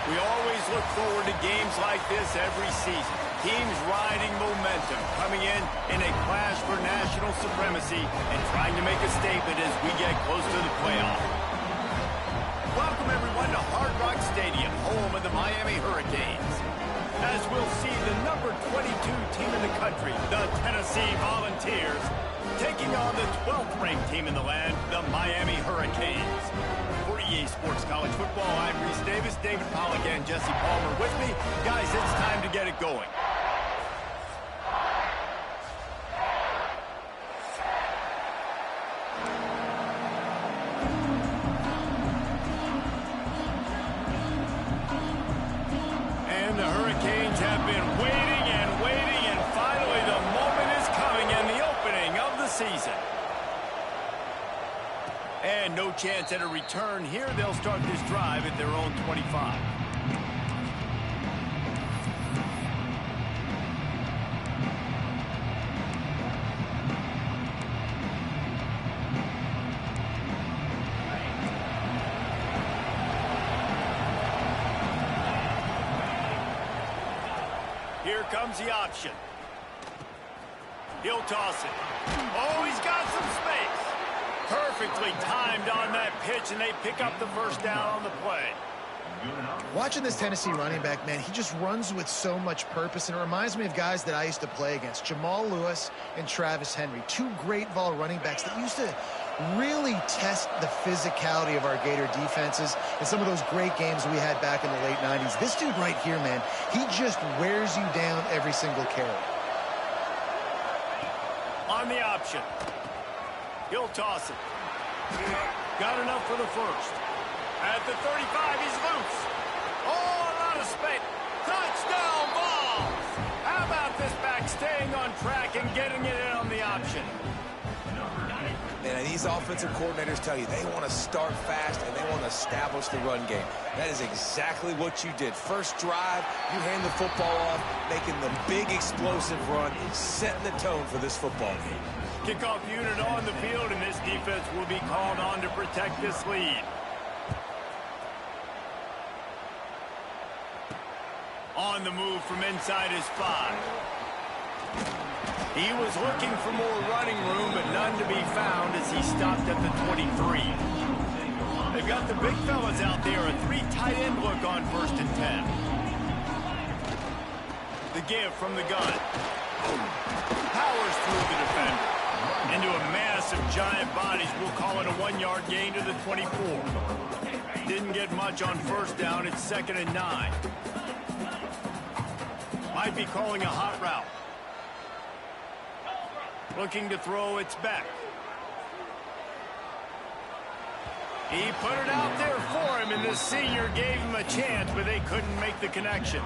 We always look forward to games like this every season. Teams riding momentum, coming in a clash for national supremacy and trying to make a statement as we get close to the playoff. Welcome, everyone, to Hard Rock Stadium, home of the Miami Hurricanes. As we'll see the number 22 team in the country, the Tennessee Volunteers, taking on the 12th-ranked team in the land, the Miami Hurricanes. For EA Sports College Football, I'm Reese Davis, David Pollack, and Jesse Palmer with me. Guys, it's time to get it going. And the Hurricanes have been waiting and waiting, and finally the moment is coming in the opening of the season. And no chance at a return here. They'll start this drive at their own 25. Here comes the option. He'll toss it. Oh, he's got some space. Perfectly timed on that pitch, and they pick up the first down on the play. Watching this Tennessee running back, man, he just runs with so much purpose, and it reminds me of guys that I used to play against, Jamal Lewis and Travis Henry, two great Vol running backs that used to really test the physicality of our Gator defenses and some of those great games we had back in the late 90s. This dude right here, man, he just wears you down every single carry. On the option. He'll toss it. Got enough for the first. At the 35, he's loose. Oh, a lot of space. Touchdown, Vawls! How about this back staying on track and getting it in on the option? And these offensive coordinators tell you they want to start fast and they want to establish the run game. That is exactly what you did. First drive, you hand the football off, making the big explosive run, setting the tone for this football game. Kickoff unit on the field, and this defense will be called on to protect this lead. On the move from inside his 5. He was looking for more running room, but none to be found as he stopped at the 23. They've got the big fellas out there, a 3 tight end look on 1st and 10. The give from the gun. Powers through the defender. Into a mass of giant bodies. We'll call it a 1-yard gain to the 24. Didn't get much on first down. It's 2nd and 9. Might be calling a hot route. Looking to throw, it's back. He put it out there for him, and the senior gave him a chance, but they couldn't make the connection.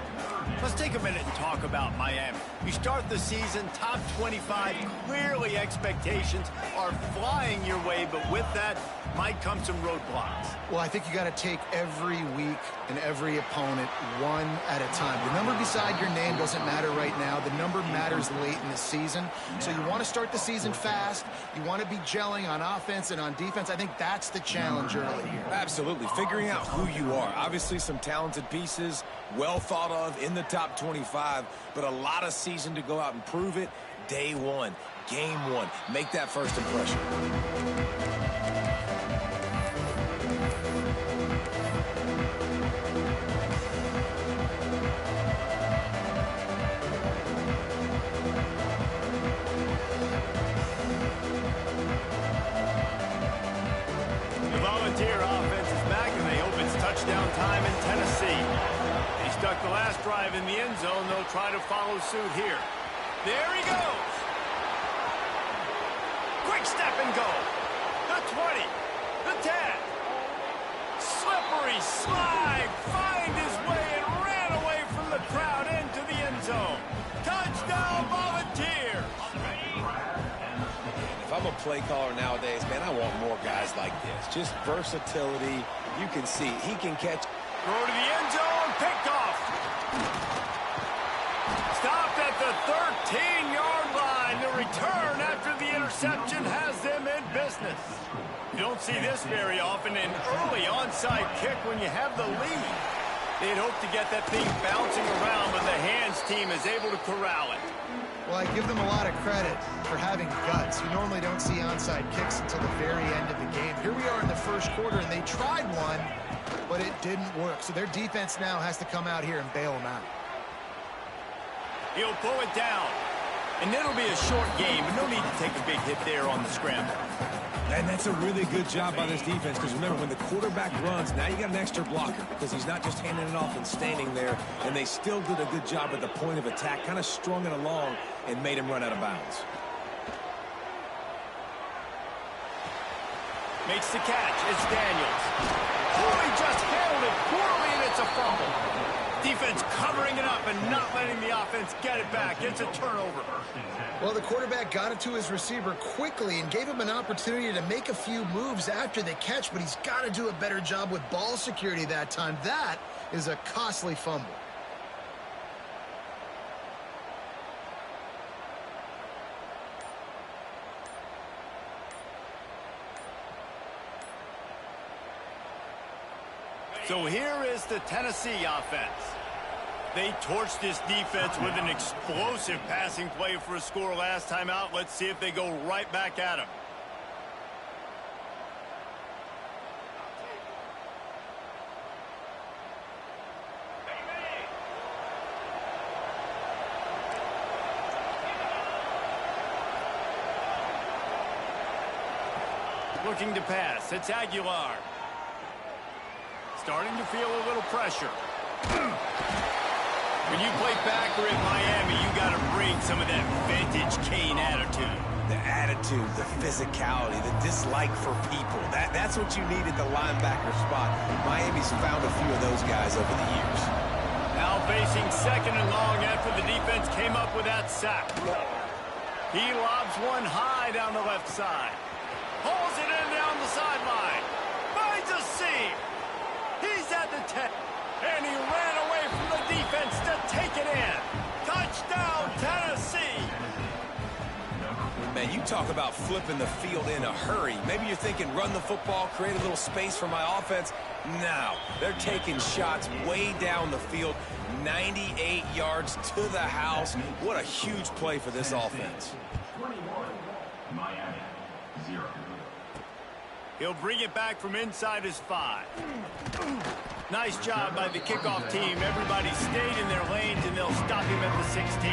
Let's take a minute and talk about Miami. You start the season top 25. Clearly expectations are flying your way, but with that might come some roadblocks. Well, I think you got to take every week and every opponent one at a time. The number beside your name doesn't matter right now. The number matters late in the season. So you want to start the season fast. You want to be gelling on offense and on defense. I think that's the challenge early here. Absolutely. Figuring out who you are. Obviously some talented pieces, well thought of in the top 25, but a lot of season to go out and prove it. Day one, game one. Make that first impression. Volunteer offense is back, and they hope it's touchdown time in Tennessee. He stuck the last drive in the end zone. They'll try to follow suit here. There he goes. Quick step and go. The 20. The 10. Slippery slide. Find his way and ran away from the crowd into the end zone. Touchdown, Volunteers. If I'm a play caller nowadays, man, I want more guys like this. Just versatility. You can see he can catch. Throw to the end zone. Picked off. Stopped at the 13-yard line. The return after the interception has them in business. You don't see this very often, an early onside kick when you have the lead. They'd hope to get that thing bouncing around, but the hands team is able to corral it. Well, I give them a lot of credit for having guts. You normally don't see onside kicks until the very end of the game. Here we are in the first quarter, and they tried one, but it didn't work. So their defense now has to come out here and bail them out. He'll pull it down. And it'll be a short game, but no need to take a big hit there on the scramble. And that's a really good job by this defense, because remember, when the quarterback runs, now you got an extra blocker, because he's not just handing it off and standing there, and they still did a good job at the point of attack, kind of strung it along and made him run out of bounds. Makes the catch. It's Daniels. Oh, he just handled it poorly, and it's a fumble. Defense covering it up and not letting the offense get it back. It's a turnover. Well, the quarterback got it to his receiver quickly and gave him an opportunity to make a few moves after the catch, but he's got to do a better job with ball security that time. That is a costly fumble. So here is the Tennessee offense. They torched this defense with an explosive passing play for a score last time out. Let's see if they go right back at him. Looking to pass. It's Aguilar. Starting to feel a little pressure. When you play backer in Miami, you got to bring some of that vintage Kane attitude. The attitude, the physicality, the dislike for people. That's what you need at the linebacker spot. Miami's found a few of those guys over the years. Now facing second and long after the defense came up with that sack. He lobs one high down the left side. Pulls it in down the sideline. Finds a seam. He's at the 10. And he ran away from the defense to take it in. Touchdown, Tennessee. Man, you talk about flipping the field in a hurry. Maybe you're thinking run the football, create a little space for my offense. No, they're taking shots way down the field, 98 yards to the house. What a huge play for this offense. 21, Miami, 0. He'll bring it back from inside his 5. Nice job by the kickoff team. Everybody stayed in their lanes, and they'll stop him at the 16.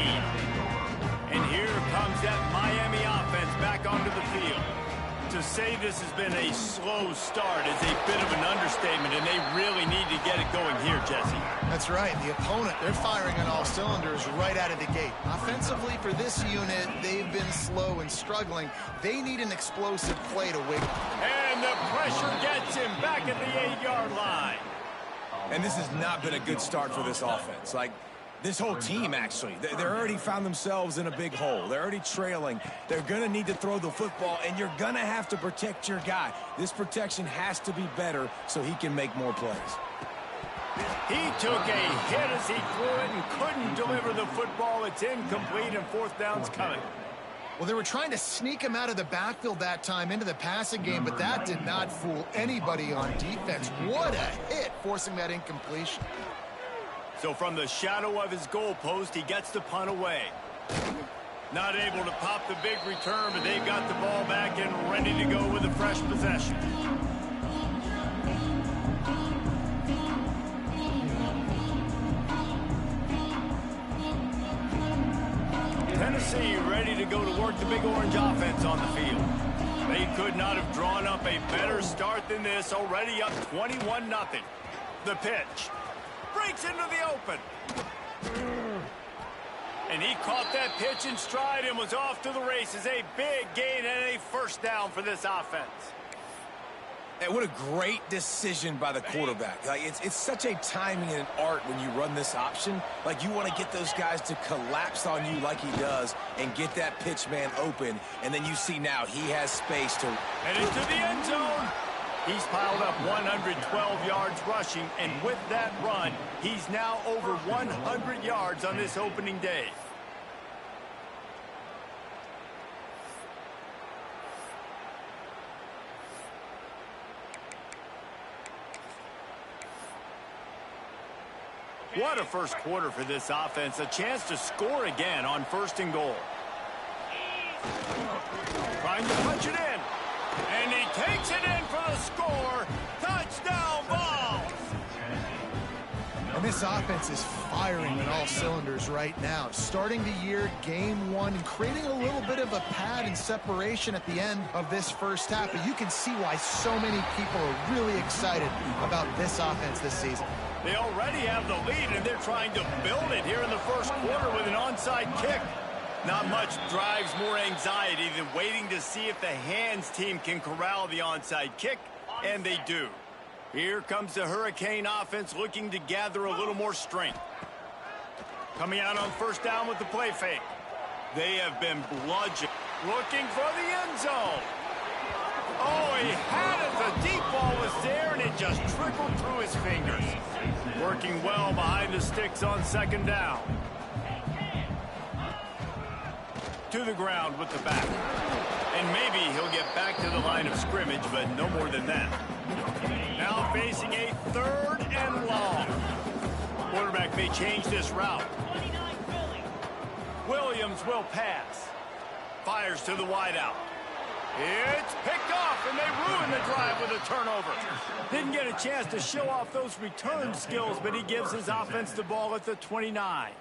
And here comes that Miami offense back onto the field. To say this has been a slow start is a bit of an understatement, and they really need to get it going here, Jesse. That's right. The opponent, they're firing on all cylinders right out of the gate. Offensively, for this unit, they've been slow and struggling. They need an explosive play to wiggle. And the pressure gets him back at the 8-yard line. And this has not been a good start for this offense. Like, this whole team, actually, they're already found themselves in a big hole. They're already trailing. They're going to need to throw the football, and you're going to have to protect your guy. This protection has to be better so he can make more plays. He took a hit as he threw it and couldn't deliver the football. It's incomplete, and fourth down's coming. Well, they were trying to sneak him out of the backfield that time into the passing game, but that did not fool anybody on defense. What a hit, forcing that incompletion. So from the shadow of his goalpost, he gets the punt away. Not able to pop the big return, but they've got the ball back and ready to go with a fresh possession. Tennessee ready to go to work the Big Orange offense on the field. They could not have drawn up a better start than this, already up 21-0. The pitch. Breaks into the open. And he caught that pitch in stride and was off to the races. A big gain and a first down for this offense. And what a great decision by the quarterback. Like, it's such a timing and an art when you run this option. Like, you want to get those guys to collapse on you like he does and get that pitch man open. And then you see now he has space to... And into the end zone. He's piled up 112 yards rushing, and with that run, he's now over 100 yards on this opening day. What a first quarter for this offense. A chance to score again on 1st and goal. Trying to punch it in. And he takes it in for the score. Touchdown, Vawls! And this offense is firing on all cylinders right now. Starting the year, game 1, and creating a little bit of a pad and separation at the end of this first half. But you can see why so many people are really excited about this offense this season. They already have the lead, and they're trying to build it here in the first quarter with an onside kick. Not much drives more anxiety than waiting to see if the hands team can corral the onside kick, and they do. Here comes the Hurricane offense looking to gather a little more strength. Coming out on 1st down with the play fake. They have been bludgeoned. Looking for the end zone. Oh, he had it. The deep ball was there, and it just trickled through his fingers. Working well behind the sticks on 2nd down. To the ground with the back. And maybe he'll get back to the line of scrimmage, but no more than that. Now facing a 3rd and long. Quarterback may change this route. Williams will pass. Fires to the wideout. It's picked off, and they ruin the drive with a turnover. Didn't get a chance to show off those return skills, but he gives his offense the ball at the 29.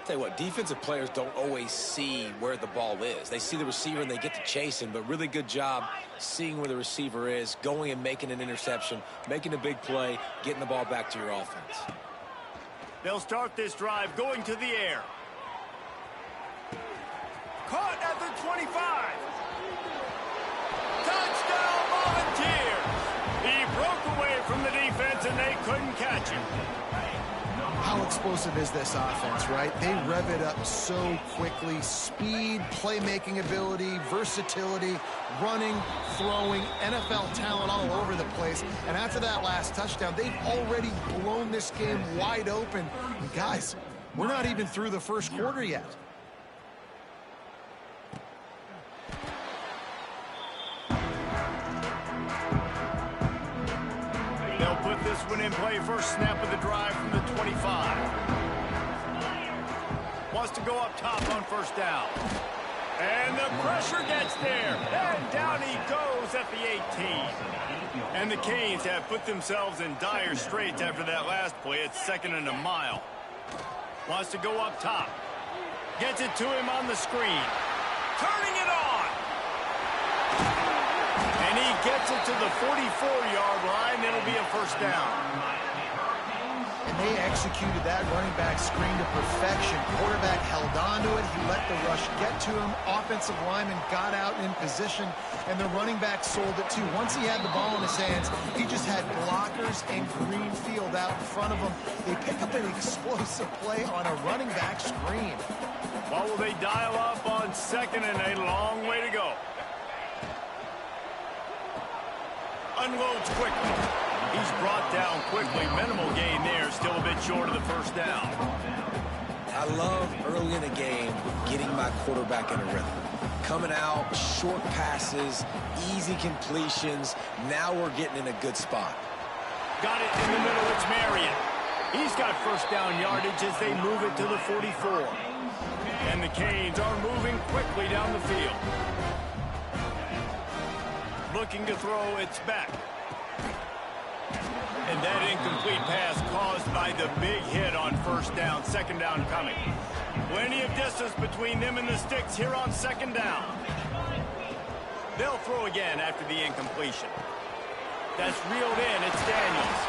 Tell you what, defensive players don't always see where the ball is. They see the receiver and they get to chasing, but really good job seeing where the receiver is, going and making an interception, making a big play, getting the ball back to your offense. They'll start this drive going to the air. Caught at the 25. Touchdown, Volunteers! He broke away from the defense and they couldn't catch him. How explosive is this offense, right? They rev it up so quickly. Speed, playmaking ability, versatility, running, throwing, NFL talent all over the place. And after that last touchdown, they've already blown this game wide open. And guys, we're not even through the first quarter yet. They'll put this one in play. First snap of the drive from the 25. Wants to go up top on 1st down. And the pressure gets there. And down he goes at the 18. And the Canes have put themselves in dire straits after that last play. It's 2nd and a mile. Wants to go up top. Gets it to him on the screen. Turning it on. And he gets it to the 44-yard line. It'll be a 1st down. And they executed that running back screen to perfection. Quarterback held on to it. He let the rush get to him. Offensive lineman got out in position, and the running back sold it too. Once he had the ball in his hands, he just had blockers and green field out in front of him. They pick up an explosive play on a running back screen. What will they dial up on 2nd and a long way to go? Unloads quickly. He's brought down quickly. Minimal gain there. Still a bit short of the 1st down. I love early in the game getting my quarterback in a rhythm. Coming out, short passes, easy completions. Now we're getting in a good spot. Got it in the middle. It's Marion. He's got 1st down yardage as they move it to the 44. And the Canes are moving quickly down the field. Looking to throw, it's back. And that incomplete pass caused by the big hit on 1st down. 2nd down coming. Plenty of distance between them and the sticks here on 2nd down. They'll throw again after the incompletion. That's reeled in. It's Daniels.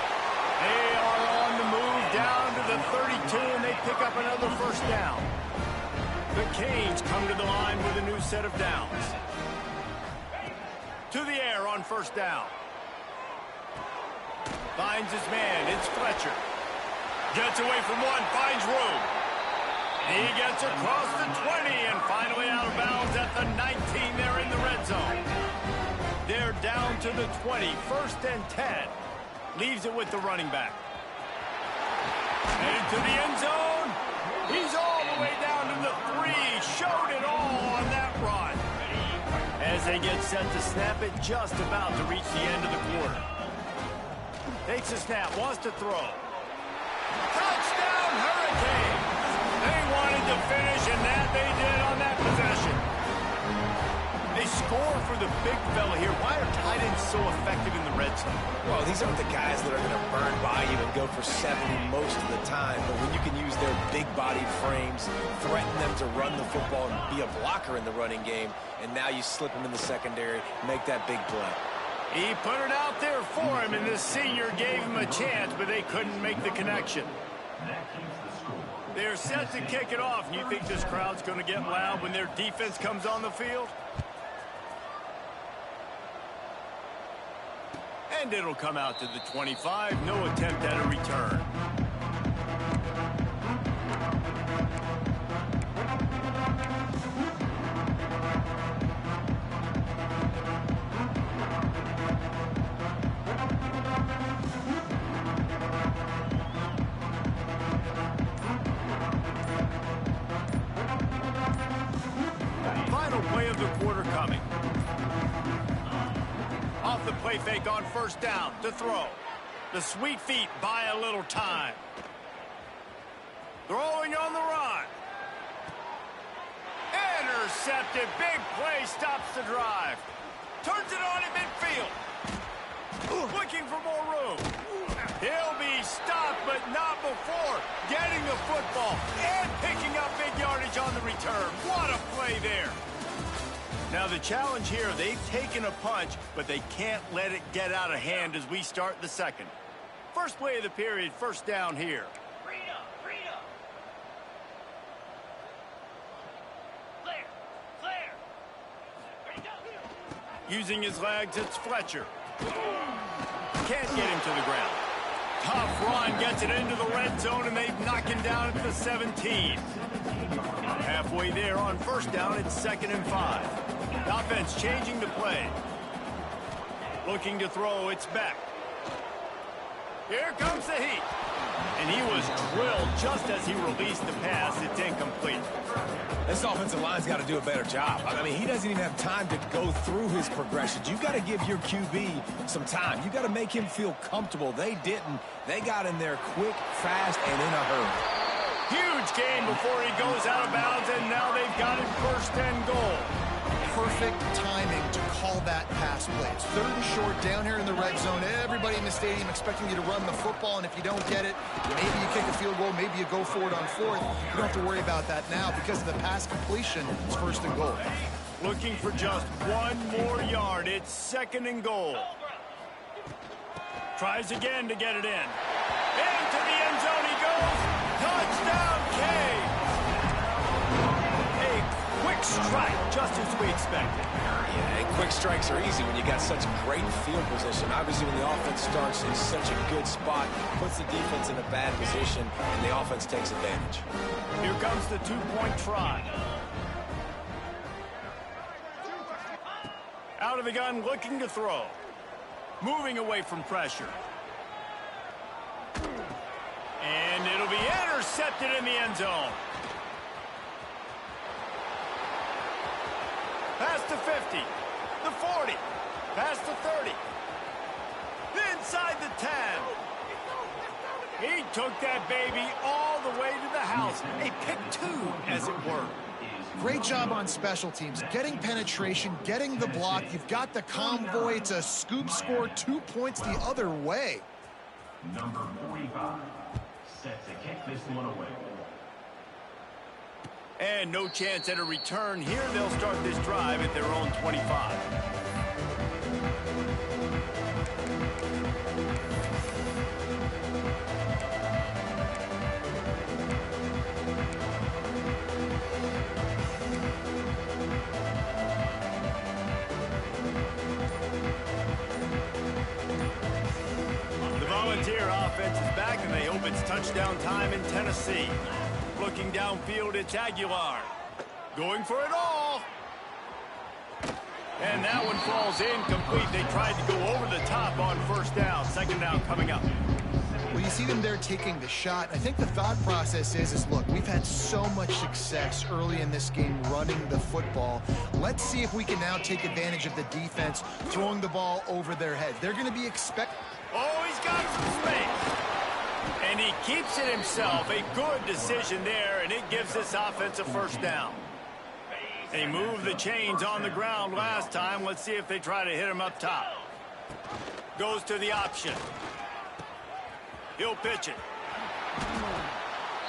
They are on the move down to the 32, and they pick up another 1st down. The Canes come to the line with a new set of downs. To the air on 1st down. Finds his man. It's Fletcher. Gets away from one. Finds room. He gets across the 20 and finally out of bounds at the 19 there in the red zone. They're down to the 20. 1st and 10. Leaves it with the running back. Headed to the end zone. He's all the way down to the 3. Showed it all on that run. As they get set to snap it, just about to reach the end of the quarter. Takes a snap, wants to throw. Touchdown, Hurricanes! They wanted to finish, and that they did on that possession. They score for the big fella here. Why are tight ends so effective in the red zone? Well, these aren't the guys that are going to burn by you and go for 70 most of the time, but when you can use their big-bodied frames, threaten them to run the football and be a blocker in the running game, and now you slip them in the secondary, make that big play. He put it out there for him, and the senior gave him a chance, but they couldn't make the connection. They're set to kick it off, and you think this crowd's going to get loud when their defense comes on the field? And it'll come out to the 25. No attempt at a return. Final play of the quarter coming. Off the play fake on first down to throw. The sweet feet buy a little time. Throwing on the run. Intercepted. Big play stops the drive. Turns it on in midfield. Looking for more room. He'll be stopped, but not before getting the football and picking up big yardage on the return. What a play there. Now the challenge here, they've taken a punch, but they can't let it get out of hand as we start the second. First play of the period, first down here. Using his legs, it's Fletcher. Can't get him to the ground. Tough run, gets it into the red zone, and they knock him down at the 17. Halfway there on first down, it's 2nd and 5. The offense changing the play. Looking to throw, it's Beck. Here comes the heat. And he was drilled just as he released the pass. It's incomplete. This offensive line's got to do a better job. I mean, he doesn't even have time to go through his progressions. You've got to give your QB some time. You've got to make him feel comfortable. They didn't. They got in there quick, fast, and in a hurry. Huge gain before he goes out of bounds, and now they've got it 1st and goal. Perfect timing to call that pass play. It's 3rd and short down here in the red zone. Everybody in the stadium expecting you to run the football, and if you don't get it, maybe you kick a field goal, maybe you go for it on 4th. You don't have to worry about that now because of the pass completion. It's 1st and goal. Looking for just 1 more yard. It's 2nd and goal. Tries again to get it in. Into the end zone he goes. Touchdown, Cade. Quick strike, just as we expected. Yeah, and quick strikes are easy when you got such great field position. Obviously, when the offense starts in such a good spot, puts the defense in a bad position, and the offense takes advantage. Here comes the 2-point try. Out of the gun, looking to throw. Moving away from pressure. And it'll be intercepted in the end zone. Past the 50, the 40, past the 30, inside the 10. He took that baby all the way to the house. A pick 2, as it were. Great job on special teams. Getting penetration, getting the block. You've got the convoy. It's a scoop score, 2 points the other way. Number 45, set to kick this one away. And no chance at a return here. They'll start this drive at their own 25. The Volunteer offense is back, and they hope it's touchdown time in Tennessee. Looking downfield, it's Aguilar. Going for it all. And that one falls incomplete. They tried to go over the top on first down. 2nd down coming up. Well, you see them there taking the shot. I think the thought process is look, we've had so much success early in this game running the football. Let's see if we can now take advantage of the defense throwing the ball over their heads. They're going to be Oh, he's got some space. And he keeps it himself. A good decision there, and it gives this offense a first down. They moved the chains on the ground last time. Let's see if they try to hit him up top. Goes to the option. He'll pitch it.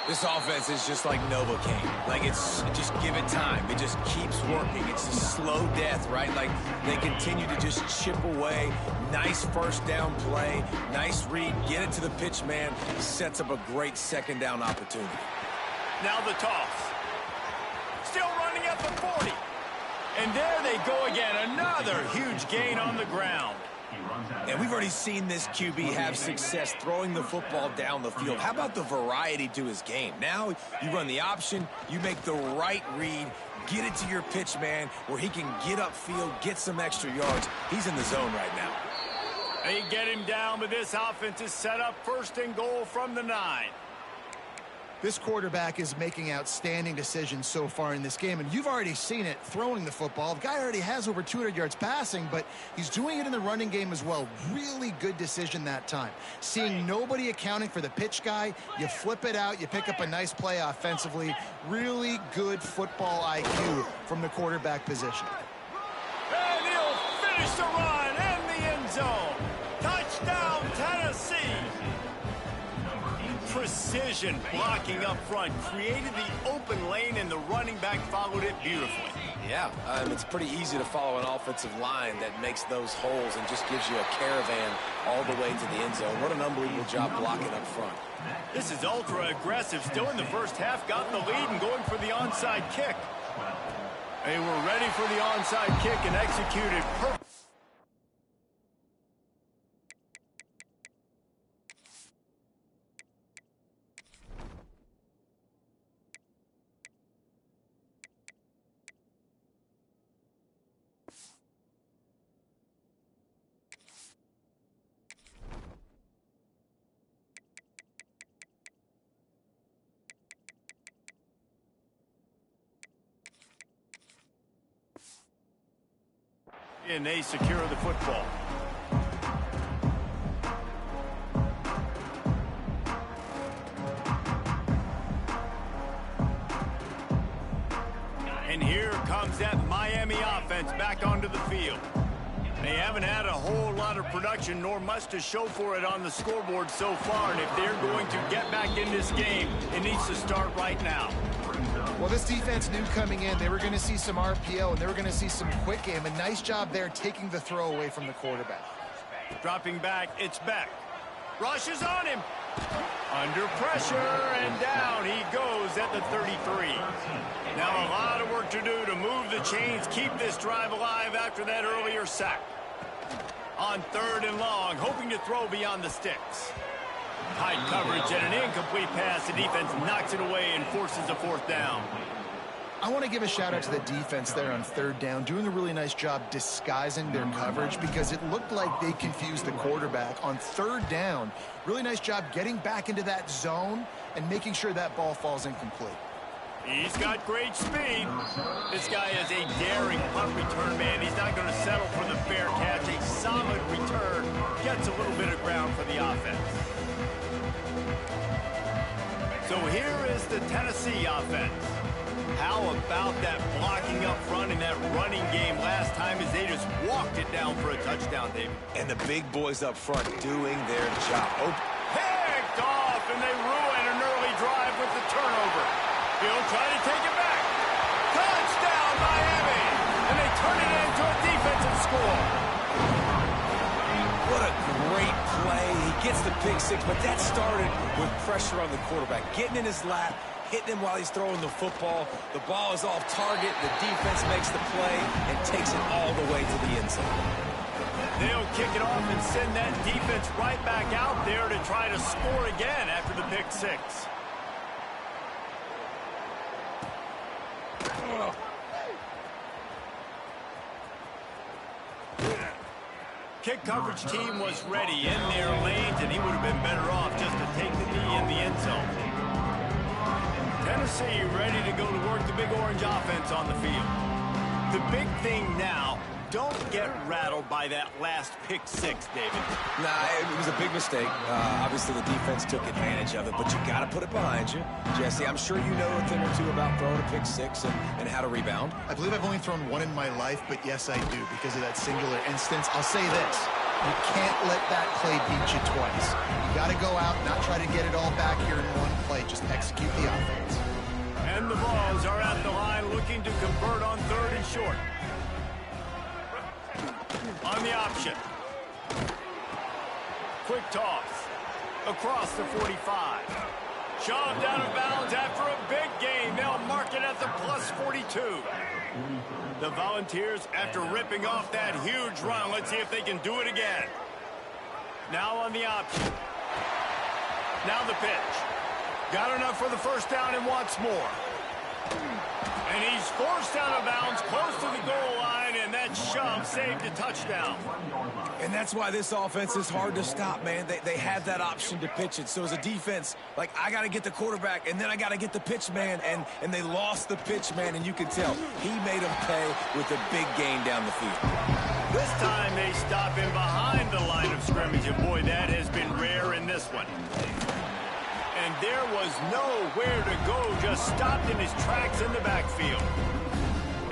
This offense is just like Novocaine. Like, just give it time. It just keeps working. It's a slow death, right? Like, they continue to just chip away. Nice first down play. Nice read. Get it to the pitch man. Sets up a great second down opportunity. Now the toss. Still running at the 40. And there they go again. Another huge gain on the ground. And we've already seen this QB have success throwing the football down the field. How about the variety to his game? Now you run the option, you make the right read, get it to your pitch man where he can get upfield, get some extra yards. He's in the zone right now. They get him down, but this offense is set up first and goal from the 9. This quarterback is making outstanding decisions so far in this game, and you've already seen it throwing the football. The guy already has over 200 yards passing, but he's doing it in the running game as well. Really good decision that time. Seeing nobody accounting for the pitch guy, you flip it out, you pick up a nice play offensively. Really good football IQ from the quarterback position. And he'll finish the run in the end zone. Touchdown, Tennessee. Precision blocking up front created the open lane, and the running back followed it beautifully. Yeah, it's pretty easy to follow an offensive line that makes those holes and just gives you a caravan all the way to the end zone. What an unbelievable job blocking up front. This is ultra aggressive. Still in the first half, got the lead and going for the onside kick. They were ready for the onside kick and executed perfectly. And they secure the football. And here comes that Miami offense back onto the field. They haven't had a whole lot of production, nor much to show for it on the scoreboard so far. And if they're going to get back in this game, it needs to start right now. Well, this defense knew coming in they were going to see some RPO and they were going to see some quick game. A nice job there taking the throw away from the quarterback. Dropping back, it's Beck. Rushes on him. Under pressure, and down he goes at the 33. Now a lot of work to do to move the chains, keep this drive alive after that earlier sack. On 3rd and long, hoping to throw beyond the sticks. Tight coverage and an incomplete pass. The defense knocks it away and forces a 4th down. I want to give a shout out to the defense there on 3rd down, doing a really nice job disguising their coverage because it looked like they confused the quarterback on 3rd down. Really nice job getting back into that zone and making sure that ball falls incomplete. He's got great speed. This guy is a daring punt return man. He's not going to settle for the fair catch. A solid return. Gets a little bit of ground for the offense. So here is the Tennessee offense. How about that blocking up front in that running game last time as they just walked it down for a touchdown, David? And the big boys up front doing their job. Picked off, and they ruin an early drive with the turnover. He'll try to take it back. Touchdown, Miami! And they turn it into a defensive score. What a great play. He gets the pick six, but that started with pressure on the quarterback. Getting in his lap, hitting him while he's throwing the football. The ball is off target. The defense makes the play and takes it all the way to the end zone. They'll kick it off and send that defense right back out there to try to score again after the pick six. Kick coverage team was ready in their lanes, and he would have been better off just to take the knee in the end zone. Tennessee ready to go to work the big orange offense on the field. The big thing now, don't get rattled by that last pick six, David. Nah, it was a big mistake. Obviously, the defense took advantage of it, but you got to put it behind you. Jesse, I'm sure you know a thing or two about throwing a pick six and how to rebound. I believe I've only thrown one in my life, but yes, I do, because of that singular instance. I'll say this. You can't let that play beat you twice. You got to go out, not try to get it all back here in one play. Just execute the offense. And the Vawls are at the line looking to convert on 3rd and short. On the option. Quick toss. Across the 45. Shoved out of bounds after a big gain. They'll mark it at the plus 42. The Volunteers, after ripping off that huge run, let's see if they can do it again. Now on the option. Now the pitch. Got enough for the first down and wants more. And he's forced out of bounds close to the goal line, and that shove saved a touchdown. And that's why this offense is hard to stop, man. They have that option to pitch it. So as a defense, like, I got to get the quarterback, and then I got to get the pitch man, and they lost the pitch man, and you can tell he made them pay with a big gain down the field. This time they stop him behind the line of scrimmage, and boy, that has been rare in this one. And there was nowhere to go, just stopped in his tracks in the backfield.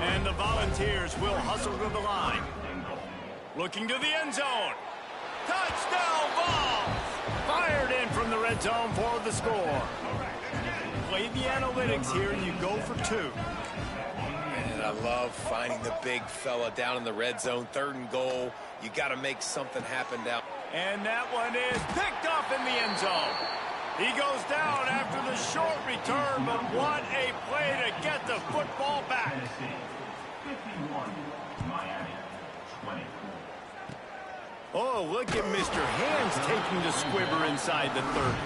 And the Volunteers will hustle to the line. Looking to the end zone. Touchdown, Vawls! Fired in from the red zone for the score. Play the analytics here, and you go for 2. And I love finding the big fella down in the red zone, 3rd and goal. You got to make something happen down. And that one is picked up in the end zone. He goes down after the short return, but what a play to get the football back. 51, Miami, 20. Oh, look at Mr. Hands taking the squibber inside the 30.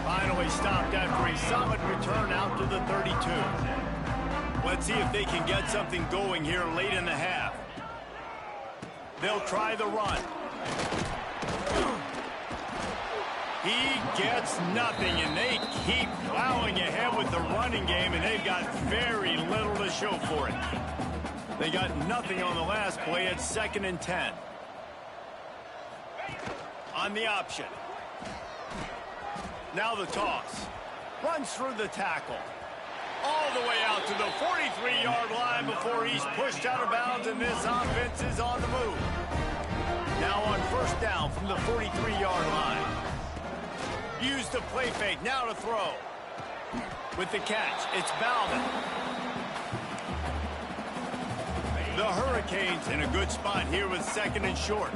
Finally stopped after a solid return out to the 32. Let's see if they can get something going here late in the half. They'll try the run. He gets nothing, and they keep plowing ahead with the running game, and they've got very little to show for it. They got nothing on the last play at 2nd and 10. On the option. Now the toss. Runs through the tackle. All the way out to the 43-yard line before he's pushed out of bounds, and this offense is on the move. Now on 1st down from the 43-yard line. Use the play fake, now to throw. With the catch, it's Bowman. The Hurricanes in a good spot here with 2nd and short.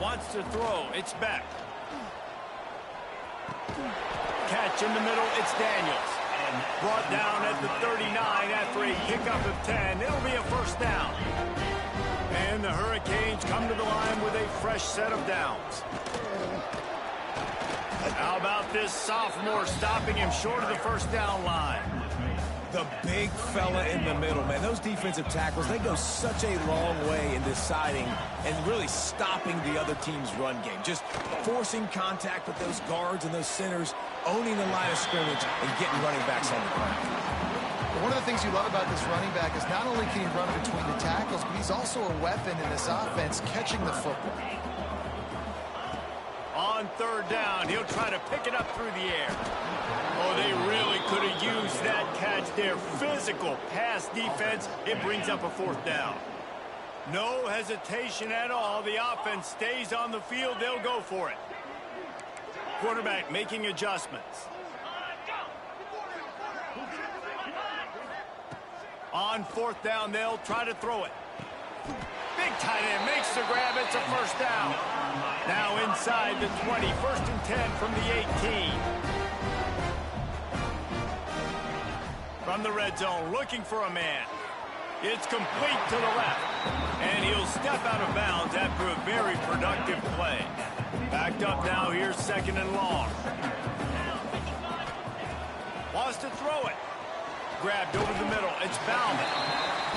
Wants to throw, it's Beck. Catch in the middle, it's Daniels. Brought down at the 39 after a pickup of 10. It'll be a 1st down. And the Hurricanes come to the line with a fresh set of downs. How about this sophomore stopping him short of the 1st down line? The big fella in the middle, man. Those defensive tackles, they go such a long way in deciding and really stopping the other team's run game. Just forcing contact with those guards and those centers, owning the line of scrimmage, and getting running backs on the ground. One of the things you love about this running back is not only can he run between the tackles, but he's also a weapon in this offense, catching the football. On 3rd down, he'll try to pick it up through the air. Oh, they really could have used that catch there. Physical pass defense. It brings up a 4th down. No hesitation at all. The offense stays on the field. They'll go for it. Quarterback making adjustments. On 4th down, they'll try to throw it. Big tight end makes the grab. It's a 1st down. Now inside the 20. 1st and 10 from the 18. From the red zone, looking for a man. It's complete to the left. And he'll step out of bounds after a very productive play. Backed up now, here's 2nd and long. Wants to throw it. Grabbed over the middle. It's Bowman.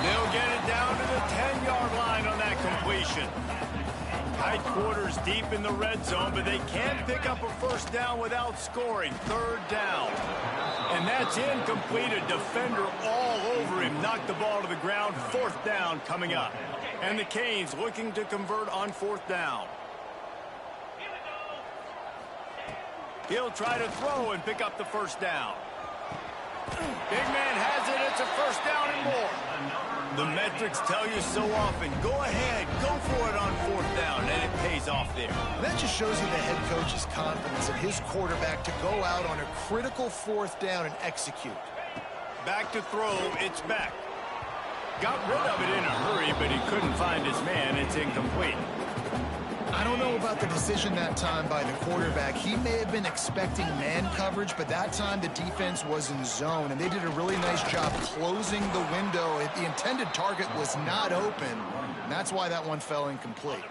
They'll get it down to the 10-yard line on that completion. Tight quarters deep in the red zone, but they can't pick up a first down without scoring. Third down. And that's incomplete. A defender all over him. Knocked the ball to the ground. Fourth down coming up. And the Canes looking to convert on fourth down. He'll try to throw and pick up the first down. Big man has it. It's a first down and more. The metrics tell you so often. Go ahead. Go for it on fourth down, and it pays off there. That just shows you the head coach's confidence in his quarterback to go out on a critical fourth down and execute. Back to throw. It's back. Got rid of it in a hurry, but he couldn't find his man. It's incomplete. I don't know about the decision that time by the quarterback. He may have been expecting man coverage, but that time the defense was in zone, and they did a really nice job closing the window. The intended target was not open, and that's why that one fell incomplete.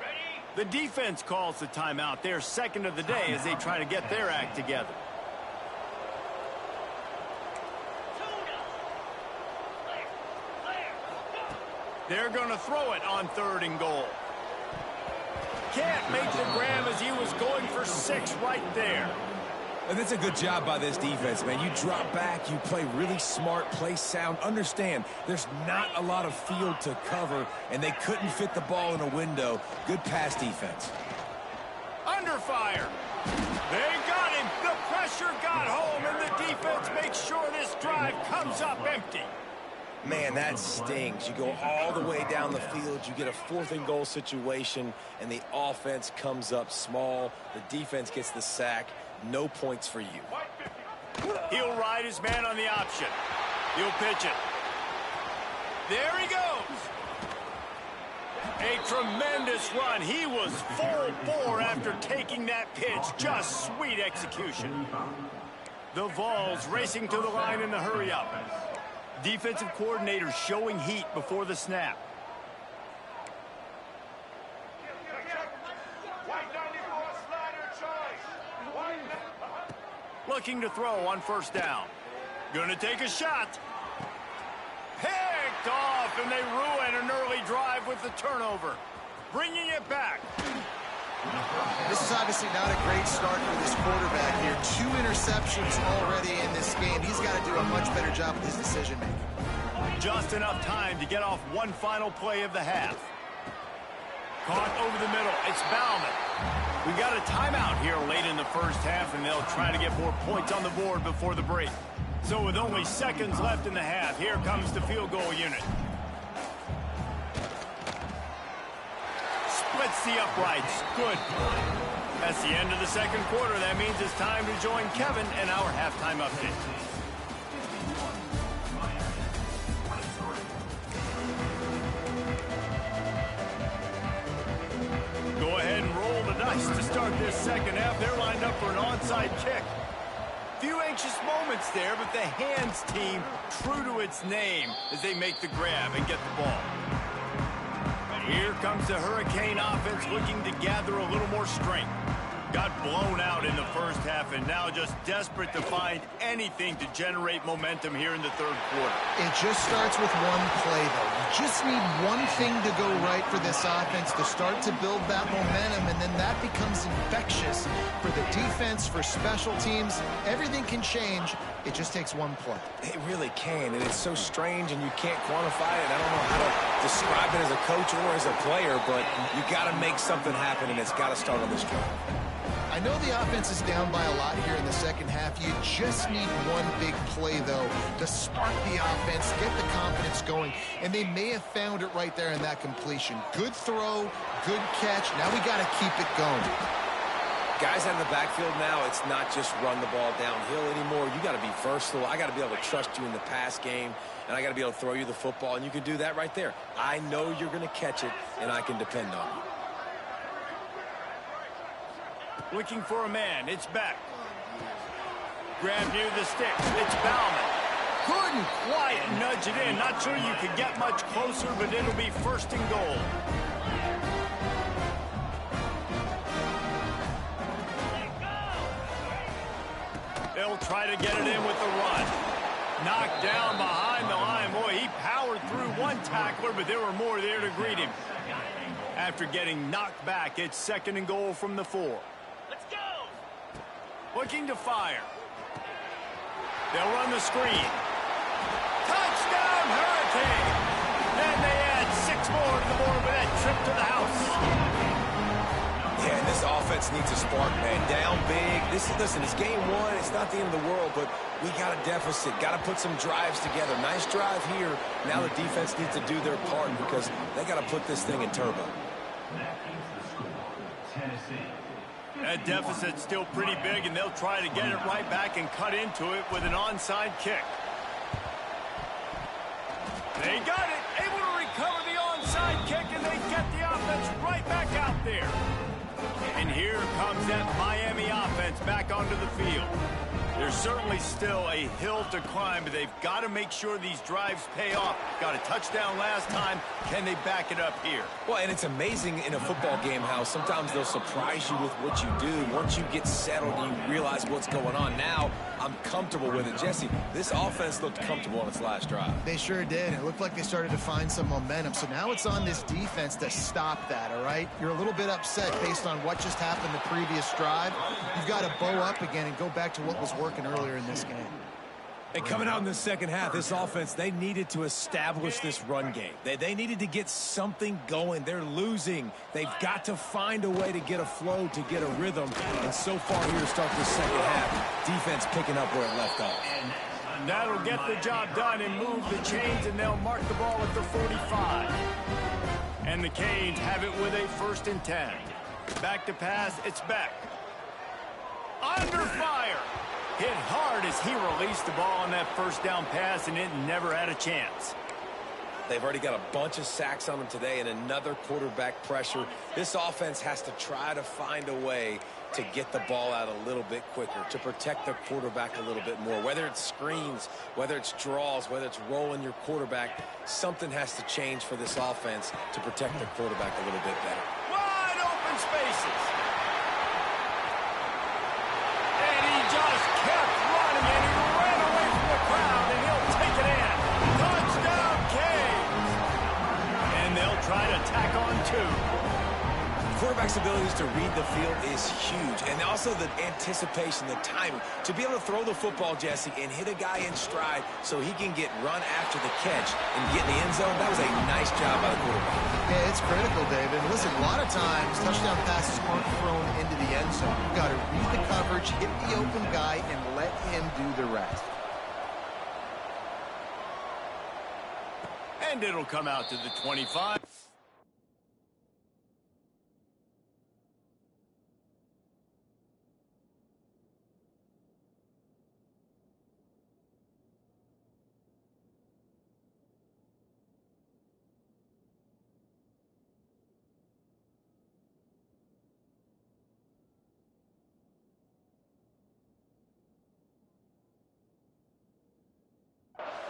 The defense calls the timeout. Their second of the day as they try to get their act together. They're going to throw it on third and goal. Can't make the grab as he was going for 6 right there. And that's a good job by this defense, man. You drop back, you play really smart, play sound. Understand, there's not a lot of field to cover, and they couldn't fit the ball in a window. Good pass defense. Under fire. They got him. The pressure got home, and the defense makes sure this drive comes up empty. Man, that stings. You go all the way down the field, you get a fourth and goal situation, and the offense comes up small. The defense gets the sack. No points for you. He'll ride his man on the option. He'll pitch it. There he goes. A tremendous run. He was full bore after taking that pitch. Just sweet execution. The Vawls racing to the line in the hurry-up. Defensive coordinator showing heat before the snap. Looking to throw on first down. Gonna take a shot. Picked off, and they ruin an early drive with the turnover. Bringing it back. This is obviously not a great start for this quarterback here. 2 interceptions already in this game. He's got to do a much better job with his decision-making. Just enough time to get off one final play of the half. Caught over the middle. It's Bauman. We got a timeout here late in the first half, and they'll try to get more points on the board before the break. So with only seconds left in the half, here comes the field goal unit. Splits the uprights. Good. That's the end of the second quarter. That means it's time to join Kevin and our halftime update. Go ahead and roll the dice to start this second half. They're lined up for an onside kick. Few anxious moments there, but the hands team true to its name as they make the grab and get the ball. Here comes the Hurricane offense looking to gather a little more strength. Got blown out in the first half and now just desperate to find anything to generate momentum here in the third quarter. It just starts with one play, though. You just need one thing to go right for this offense to start to build that momentum, and then that becomes infectious for the defense, for special teams. Everything can change. It just takes one play. It really can, and it's so strange, and you can't quantify it. I don't know how to describe it as a coach or as a player, but you got to make something happen, and it's got to start on this drive. I know the offense is down by a lot here in the second half. You just need one big play, though, to spark the offense, get the confidence going, and they may have found it right there in that completion. Good throw, good catch. Now we got to keep it going. Guys out in the backfield now, it's not just run the ball downhill anymore. You got to be versatile. I got to be able to trust you in the pass game, and I got to be able to throw you the football, and you can do that right there. I know you're going to catch it, and I can depend on you. Looking for a man. It's back. Grab near the sticks. It's Bauman. Good and quiet. Nudge it in. Not sure you could get much closer, but it'll be first and goal. They'll try to get it in with the run. Knocked down behind the line. Boy, he powered through one tackler, but there were more there to greet him. After getting knocked back, it's 2nd and goal from the 4. Let's go! Looking to fire. They'll run the screen. Touchdown, Hurricane! And they add 6 more to the board with that trip to the house. Yeah, and this offense needs a spark, man. Down big. Listen, it's game 1. It's not the end of the world, but we got a deficit. Got to put some drives together. Nice drive here. Now the defense needs to do their part because they got to put this thing in turbo. That is the score. Tennessee. That deficit's still pretty big, and they'll try to get it right back and cut into it with an onside kick. They got it, able to recover the onside kick, and they get the offense right back out there. And here comes that Miami offense back onto the field. There's certainly still a hill to climb, but they've got to make sure these drives pay off. Got a touchdown last time. Can they back it up here? Well, and it's amazing in a football game how sometimes they'll surprise you with what you do. Once you get settled, you realize what's going on. Now, I'm comfortable with it. Jesse, this offense looked comfortable on its last drive. They sure did. It looked like they started to find some momentum. So now it's on this defense to stop that, all right? You're a little bit upset based on what just happened the previous drive. You've got to bow up again and go back to what was working earlier in this game. And coming out in the second half, this offense, they needed to establish this run game. They needed to get something going. They're losing. They've got to find a way to get a flow, to get a rhythm. And so far here to start this second half, defense picking up where it left off. And that'll get the job done and move the chains, and they'll mark the ball at the 45. And the Canes have it with a 1st and 10. Back to pass, it's Beck. Under fire. Hit hard as he released the ball on that 1st down pass, and it never had a chance. They've already got a bunch of sacks on them today and another quarterback pressure. This offense has to try to find a way to get the ball out a little bit quicker, to protect their quarterback a little bit more. Whether it's screens, whether it's draws, whether it's rolling your quarterback, something has to change for this offense to protect their quarterback a little bit better. Wide open spaces. And he just kept running, and he ran away from the crowd, and he'll take it in. Touchdown, Canes. And they'll try to tack on 2. Quarterback's abilities to read the field is huge, and also the anticipation, the timing. To be able to throw the football, Jesse, and hit a guy in stride so he can get run after the catch and get in the end zone, that was a nice job by the quarterback. Yeah, it's critical, David. Listen, a lot of times, touchdown passes aren't thrown into the end zone. You've got to read the coverage, hit the open guy, and let him do the rest. And it'll come out to the 25.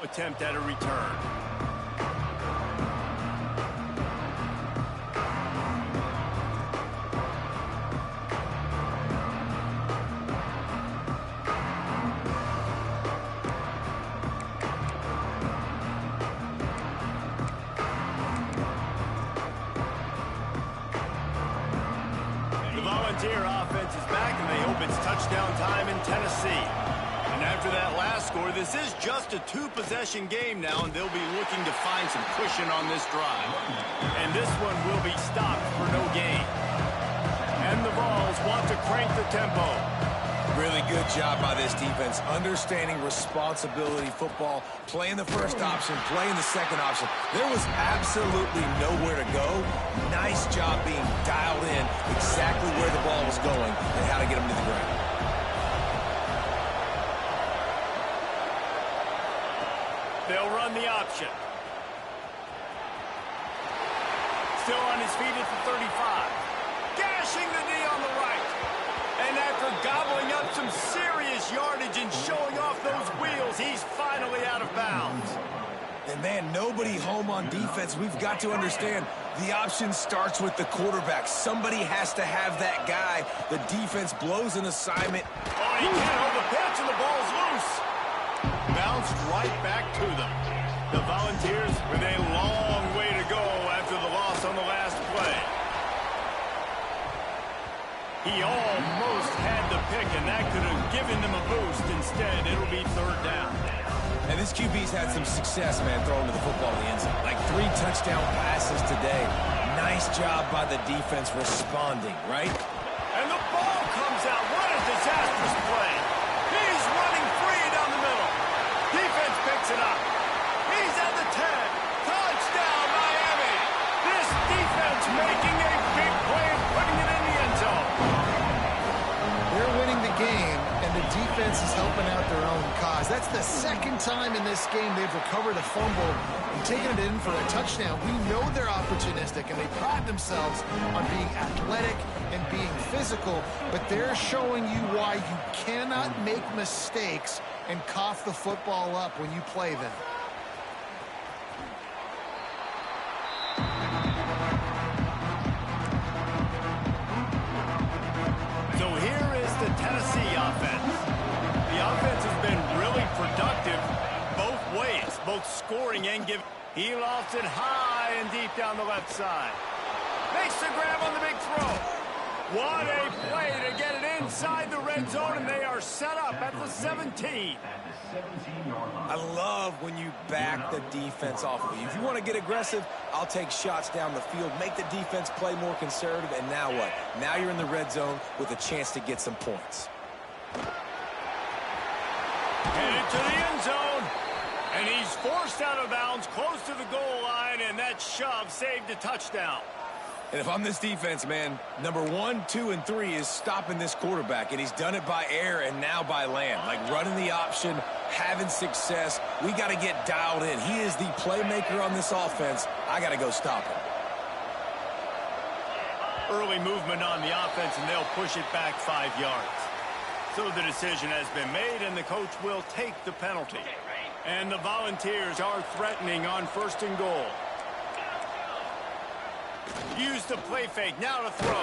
Attempt at a return. The Volunteer offense is back, and they hope it's touchdown time in Tennessee. After that last score, this is just a 2-possession game now, and they'll be looking to find some cushion on this drive. And this one will be stopped for no gain. And the Vawls want to crank the tempo. Really good job by this defense, understanding responsibility football, playing the first option, playing the second option. There was absolutely nowhere to go. Nice job being dialed in exactly where the ball was going and how to get them to the ground. They'll run the option. Still on his feet at the 35. Gashing the knee on the right. And after gobbling up some serious yardage and showing off those wheels, he's finally out of bounds. And man, nobody home on defense. We've got to understand the option starts with the quarterback. Somebody has to have that guy. The defense blows an assignment. Oh, he can't hold the pitch, and the ball's loose. Bounced right back to them. The Volunteers with a long way to go after the loss on the last play. He almost had the pick, and that could have given them a boost. Instead, it'll be third down. And this QB's had some success, man, throwing to the football in the end zone. Like 3 touchdown passes today. Nice job by the defense responding, right? And the ball comes out. What a disastrous play. He's running free down the middle. Defense picks it up. He's at the 10. Touchdown, Miami. This defense making a big play and putting it in the end zone. They're winning the game, and the defense is helping out their own cause. That's the second time in this game they've recovered a fumble and taken it in for a touchdown. We know they're opportunistic, and they pride themselves on being athletic and being physical, but they're showing you why you cannot make mistakes and cough the football up when you play them. So here is the Tennessee offense. The offense has been really productive both ways, both scoring and giving. He lofts it high and deep down the left side. Makes the grab on the big throw. What a play to get it inside the red zone, and they are set up at the 17. I love when you back the defense off of you. If you want to get aggressive, I'll take shots down the field, make the defense play more conservative, and now what? Now you're in the red zone with a chance to get some points. Headed to the end zone, and he's forced out of bounds close to the goal line, and that shove saved a touchdown. And if I'm this defense, man, number 1, 2, and 3 is stopping this quarterback, and he's done it by air and now by land. Like running the option, having success. We got to get dialed in. He is the playmaker on this offense. I got to go stop him. Early movement on the offense, and they'll push it back 5 yards. So the decision has been made, and the coach will take the penalty. And the Volunteers are threatening on 1st and goal. Use the play fake, now to throw.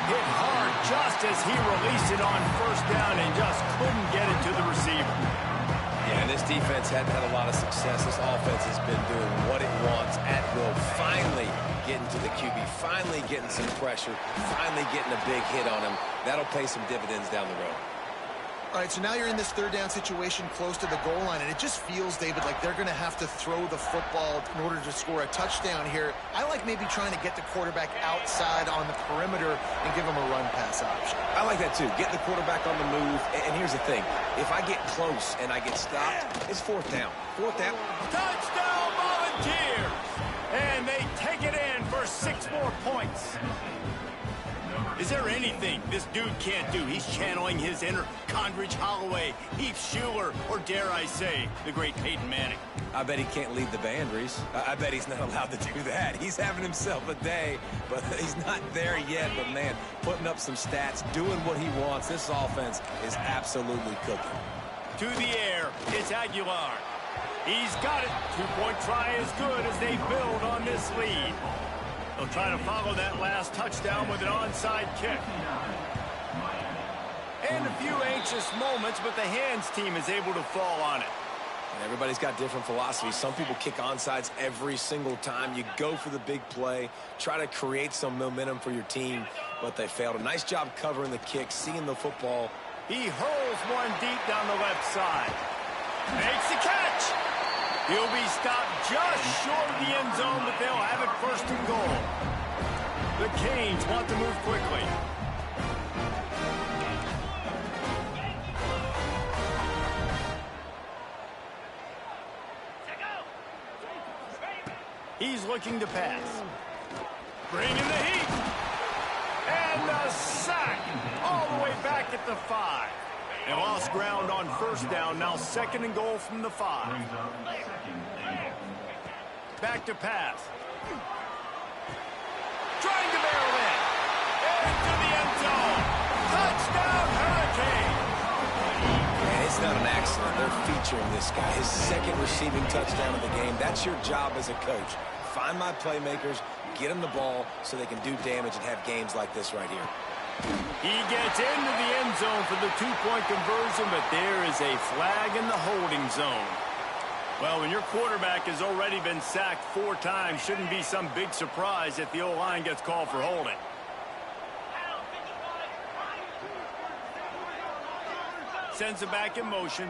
Hit hard just as he released it on 1st down and just couldn't get it to the receiver. Yeah, this defense hadn't had a lot of success. This offense has been doing what it wants at will. Finally getting to the QB, finally getting some pressure, finally getting a big hit on him. That'll pay some dividends down the road. All right, so now you're in this 3rd down situation close to the goal line, and it just feels, David, like they're going to have to throw the football in order to score a touchdown here. I like maybe trying to get the quarterback outside on the perimeter and give him a run-pass option. I like that, too. Get the quarterback on the move. And here's the thing. If I get close and I get stopped, it's 4th down. 4th down. Touchdown, Volunteers! And they take it in for 6 more points. Is there anything this dude can't do? He's channeling his inner Condridge Holloway, Heath Schuler, or dare I say, the great Peyton Manning. I bet he can't lead the band, Reese. I bet he's not allowed to do that. He's having himself a day, but he's not there yet. But, man, putting up some stats, doing what he wants. This offense is absolutely cooking. To the air, it's Aguilar. He's got it. 2-point try is good as they build on this lead. They'll try to follow that last touchdown with an onside kick. And a few anxious moments, but the hands team is able to fall on it. And everybody's got different philosophies. Some people kick onsides every single time. You go for the big play, try to create some momentum for your team, but they failed. A nice job covering the kick, seeing the football. He hurls one deep down the left side. Makes the catch. He'll be stopped just short of the end zone, but they'll have it 1st and goal. The Canes want to move quickly. He's looking to pass. Bringing the heat. And a sack all the way back at the 5. They lost ground on 1st down, now 2nd and goal from the 5. Back to pass. Trying to barrel in. Into the end zone. Touchdown, Hurricane. And it's not an accident. They're featuring this guy. His 2nd receiving touchdown of the game. That's your job as a coach. Find my playmakers, get them the ball so they can do damage and have games like this right here. He gets into the end zone for the 2-point conversion, but there is a flag in the holding zone. Well, when your quarterback has already been sacked 4 times, shouldn't be some big surprise if the O-line gets called for holding. sends it back in motion.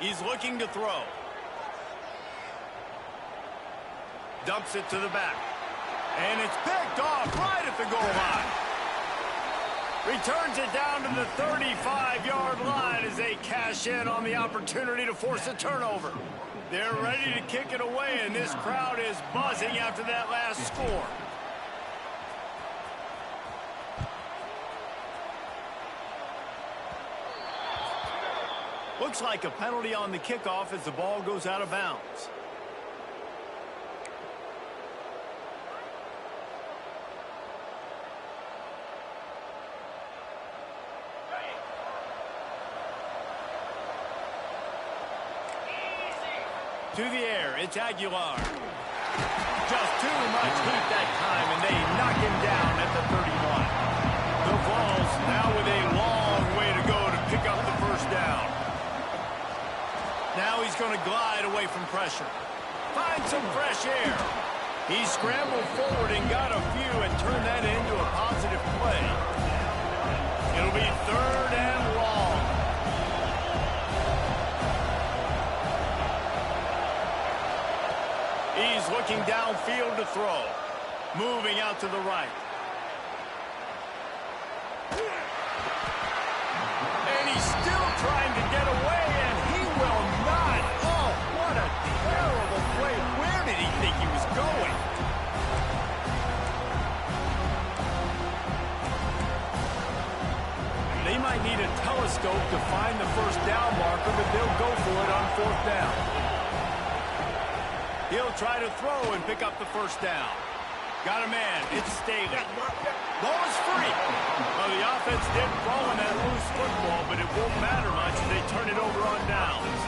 He's looking to throw. Dumps it to the back. And it's picked off right at the goal line. Returns it down to the 35-yard line as they cash in on the opportunity to force a turnover. They're ready to kick it away, and this crowd is buzzing after that last score. Looks like a penalty on the kickoff as the ball goes out of bounds. To the air, it's Aguilar. Just too much heat that time, and they knock him down at the 31. The Vawls now with a long way to go to pick up the first down. Now he's going to glide away from pressure. Find some fresh air. He scrambled forward and got a few and turned that into a positive play. It'll be 3rd and long. He's looking downfield to throw. Moving out to the right. And he's still trying to get away, and he will not. Oh, what a terrible play. Where did he think he was going? They might need a telescope to find the first down marker, but they'll go for it on 4th down. He'll try to throw and pick up the first down. Got a man. It's Staley. Ball is free. Well, the offense did throw in that loose football, but it won't matter much if they turn it over on downs.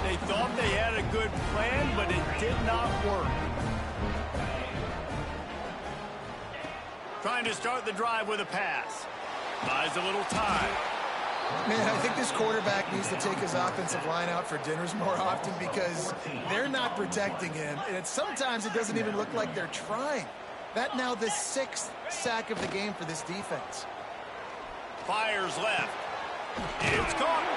They thought they had a good plan, but it did not work. Trying to start the drive with a pass. Buys a little time. Man, I think this quarterback needs to take his offensive line out for dinners more often because they're not protecting him. And sometimes it doesn't even look like they're trying. That now the 6th sack of the game for this defense. Fires left. It's caught.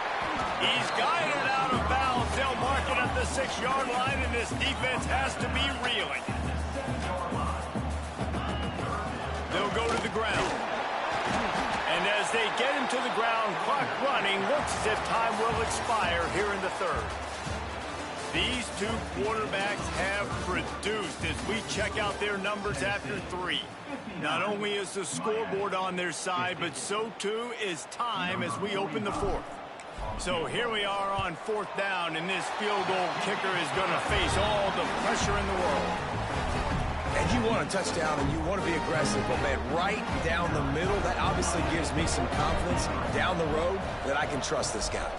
He's guided out of bounds. They'll mark it at the 6-yard line, and this defense has to be reeling. They'll go to the ground. And as they get him to the ground, clock running, looks as if time will expire here in the 3rd. These two quarterbacks have produced as we check out their numbers after 3. Not only is the scoreboard on their side, but so too is time as we open the 4th. So here we are on 4th down, and this field goal kicker is going to face all the pressure in the world. And you want a touchdown and you want to be aggressive, but man, right down the middle, that obviously gives me some confidence down the road that I can trust this guy.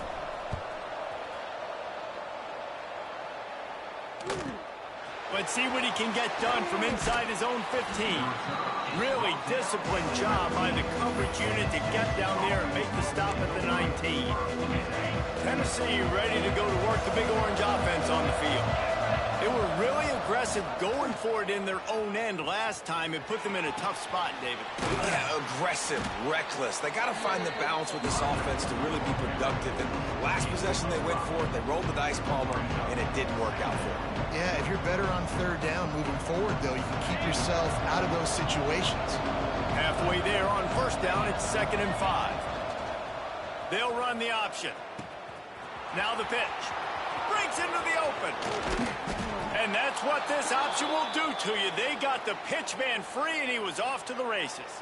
Let's see what he can get done from inside his own 15. Really disciplined job by the coverage unit to get down there and make the stop at the 19. Tennessee ready to go to work the Big Orange offense on the field. They were really aggressive going for it in their own end last time. It put them in a tough spot, David. Yeah, aggressive, reckless. They got to find the balance with this offense to really be productive. And last possession they went for it, they rolled the dice, Palmer, and it didn't work out for them. Yeah, if you're better on 3rd down moving forward, though, you can keep yourself out of those situations. Halfway there on 1st down, it's 2nd and 5. They'll run the option. Now the pitch. Breaks into the open. And that's what this option will do to you. They got the pitch man free, and he was off to the races.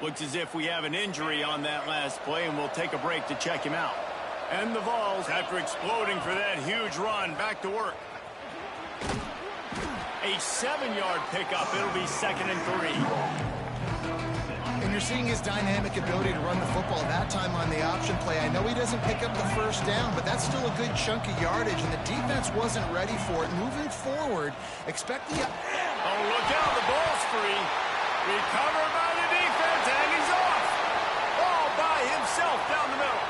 Looks as if we have an injury on that last play, and we'll take a break to check him out. And the Vawls, after exploding for that huge run, back to work. A 7-yard pickup. It'll be 2nd and 3. And you're seeing his dynamic ability to run the football that time on the option play. I know he doesn't pick up the 1st down, but that's still a good chunk of yardage, and the defense wasn't ready for it. Moving forward, expect the... Oh, look out, the ball's free. Recovered by the defense, and he's off. All by himself down the middle.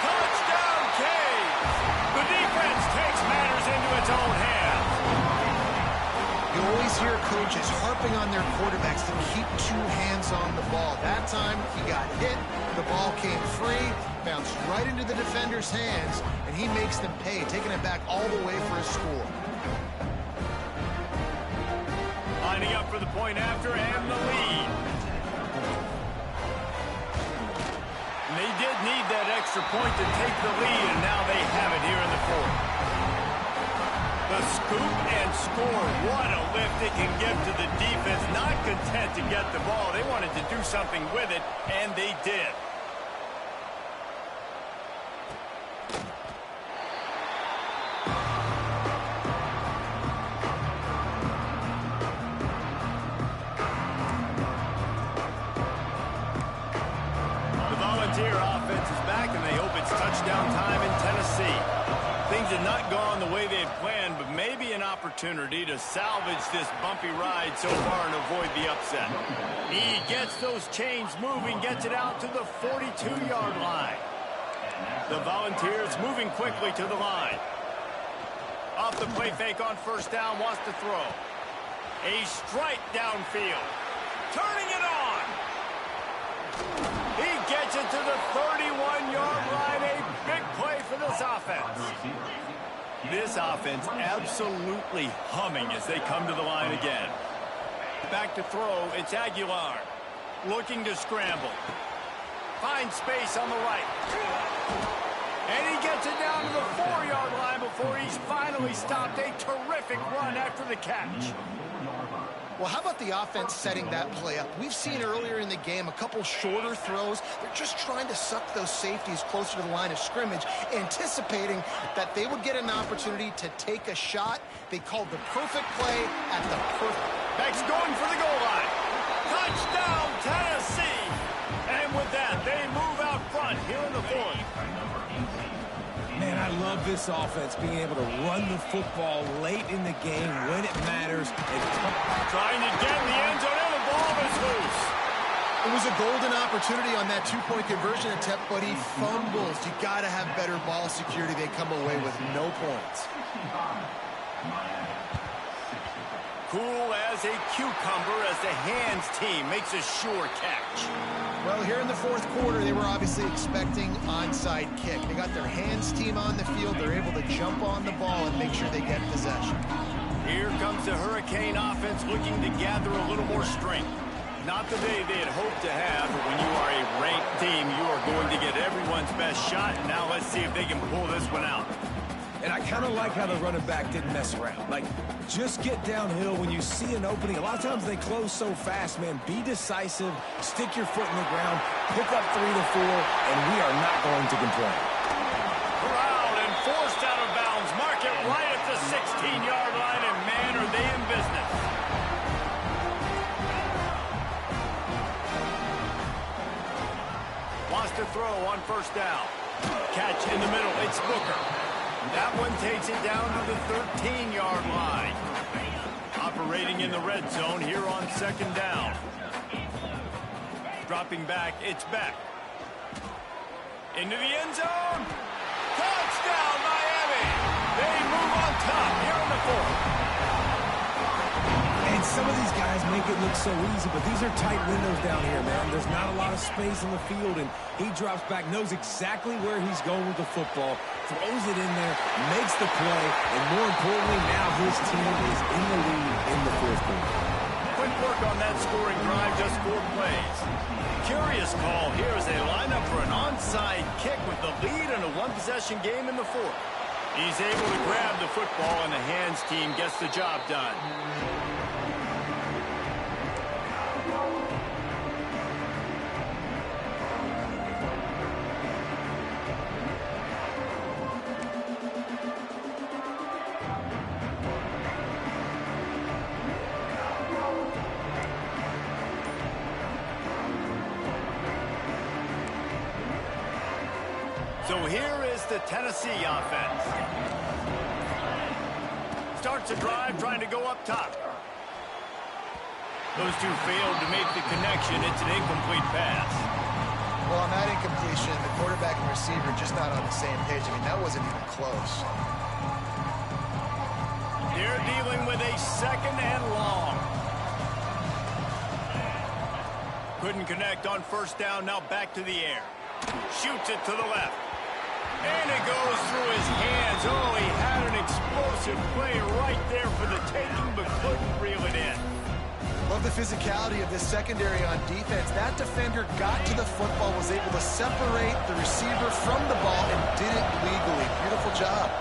Touchdown, Caves. The defense takes matters into its own hands. You'll always hear coaches harping on their quarterbacks to keep 2 hands on the ball. That time, he got hit, the ball came free, bounced right into the defender's hands, and he makes them pay, taking it back all the way for a score. Lining up for the point after and the lead. And they did need that extra point to take the lead, and now they have it here in the fourth. The scoop and score. What a lift it can give to the defense. Not content to get the ball. They wanted to do something with it, and they did. The Volunteer offense is back, and they hope it's touchdown time in Tennessee. Things had not gone the way they had planned, but maybe an opportunity to salvage this bumpy ride so far and avoid the upset. He gets those chains moving, gets it out to the 42-yard line. The Volunteers moving quickly to the line. Off the play fake on first down, wants to throw. A strike downfield. Turning it on. He gets it to the 31-yard line. A big play for this offense. This offense absolutely humming as they come to the line again. Back to throw. It's Aguilar. Looking to scramble. Finds space on the right. And he gets it down to the 4-yard line before he's finally stopped. A terrific run after the catch. Well, how about the offense setting that play up? We've seen earlier in the game a couple shorter throws. They're just trying to suck those safeties closer to the line of scrimmage, anticipating that they would get an opportunity to take a shot. They called the perfect play at the perfect. Beck's going for the goal line. Touchdown, Tennessee! And with that, they move out front here in the fourth. Man, I love this offense, being able to run the football late in the game when it matters. And trying to get in the end zone, and the ball is loose. It was a golden opportunity on that 2-point conversion attempt, but he fumbles. You got to have better ball security. They come away with no points. Cool as a cucumber as the hands team makes a sure catch. Well, here in the fourth quarter, they were obviously expecting onside kick. They got their hands team on the field. They're able to jump on the ball and make sure they get possession. Here comes the Hurricane offense looking to gather a little more strength. Not the day they had hoped to have, but when you are a ranked team, you are going to get everyone's best shot. Now let's see if they can pull this one out. And I kind of like how the running back didn't mess around. Like, just get downhill when you see an opening. A lot of times they close so fast, man. Be decisive, stick your foot in the ground, pick up 3 to 4, and we are not going to complain. Corralled and forced out of bounds. Mark it right at the 16-yard line, and man, are they in business. Wants to throw on first down. Catch in the middle. It's Booker. That one takes it down to the 13-yard line. Operating in the red zone here on second down. Dropping back, it's Beck. Into the end zone. Touchdown, Miami. They move on top here in the fourth. And some of these guys make it look so easy, but these are tight windows down here, man. There's not a lot of space in the field, and he drops back, knows exactly where he's going with the football, throws it in there, makes the play, and more importantly, now his team is in the lead in the fourth quarter. Quick work on that scoring drive, just 4 plays. Curious call here as they line up for an onside kick with the lead in a one-possession game in the fourth. He's able to grab the football, and the hands team gets the job done. So here is the Tennessee offense. Starts a drive trying to go up top. Those two failed to make the connection. It's an incomplete pass. Well, on that incompletion, the quarterback and receiver just not on the same page. I mean, that wasn't even close. They're dealing with a 2nd and long. Couldn't connect on 1st down. Now back to the air. Shoots it to the left. And it goes through his hands. Oh, he had an explosive play right there for the taking, but couldn't reel it in. Love the physicality of this secondary on defense. That defender got to the football, was able to separate the receiver from the ball, and did it legally. Beautiful job.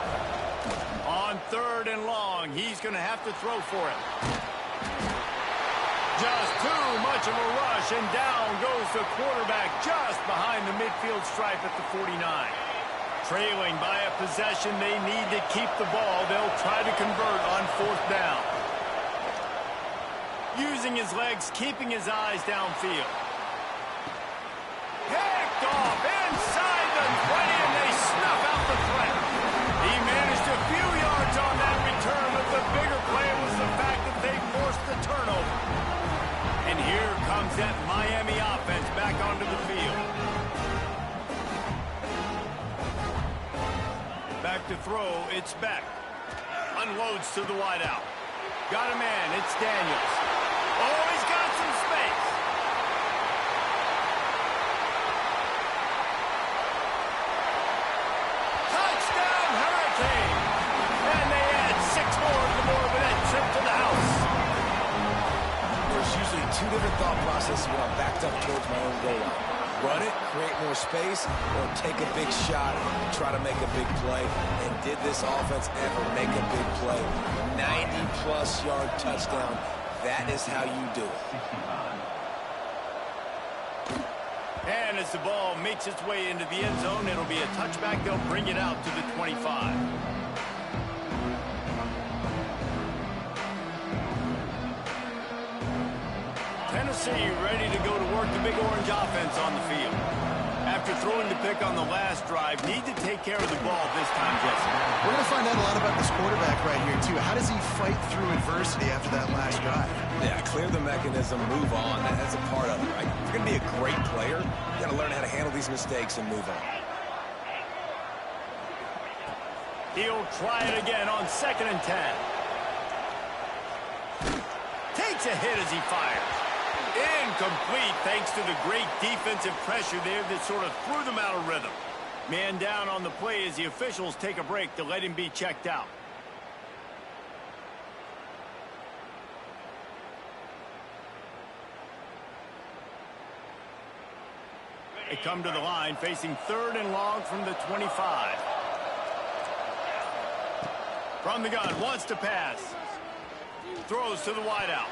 On 3rd and long, he's going to have to throw for it. Just too much of a rush, and down goes the quarterback just behind the midfield stripe at the 49. Trailing by a possession, they need to keep the ball. They'll try to convert on 4th down. Using his legs, keeping his eyes downfield. Picked off inside the 20, and they snuff out the threat. He managed a few yards on that return, but the bigger play was the fact that they forced the turnover. And here comes that Miami offense back onto the field. Back to throw, it's Beck. Unloads to the wideout. Got a man, it's Daniels. Oh, he's got some space. Touchdown, Hurricane. And they add 6 more to the Morbinet trip to the house. There's usually 2 different thought processes when I'm backed up towards my own goal line. Run it, create more space, or take a big shot and try to make a big play. And did this offense ever make a big play? 90-plus yard touchdown. That is how you do it. And as the ball makes its way into the end zone, it'll be a touchback. They'll bring it out to the 25. Tennessee ready to go to work the Big Orange offense on the field. After throwing the pick on the last drive, need to take care of the ball this time, Jesse. We're going to find out a lot about this quarterback right here, too. How does he fight through adversity after that last drive? Yeah, clear the mechanism, move on. That's a part of it, right? If you're going to be a great player, you got to learn how to handle these mistakes and move on. He'll try it again on 2nd and 10. Takes a hit as he fires. Incomplete thanks to the great defensive pressure there that sort of threw them out of rhythm. Man down on the play as the officials take a break to let him be checked out. They come to the line facing 3rd and long from the 25. From the gun, wants to pass. Throws to the wideout.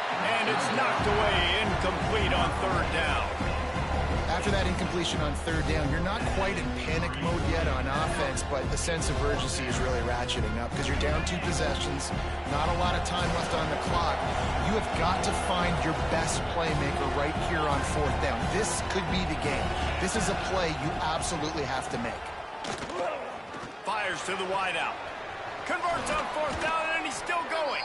And it's knocked away, incomplete on 3rd down. After that incompletion on 3rd down, you're not quite in panic mode yet on offense, but the sense of urgency is really ratcheting up because you're down 2 possessions, not a lot of time left on the clock. You have got to find your best playmaker right here on 4th down. This could be the game. This is a play you absolutely have to make. Fires to the wideout. Converts on 4th down, and he's still going.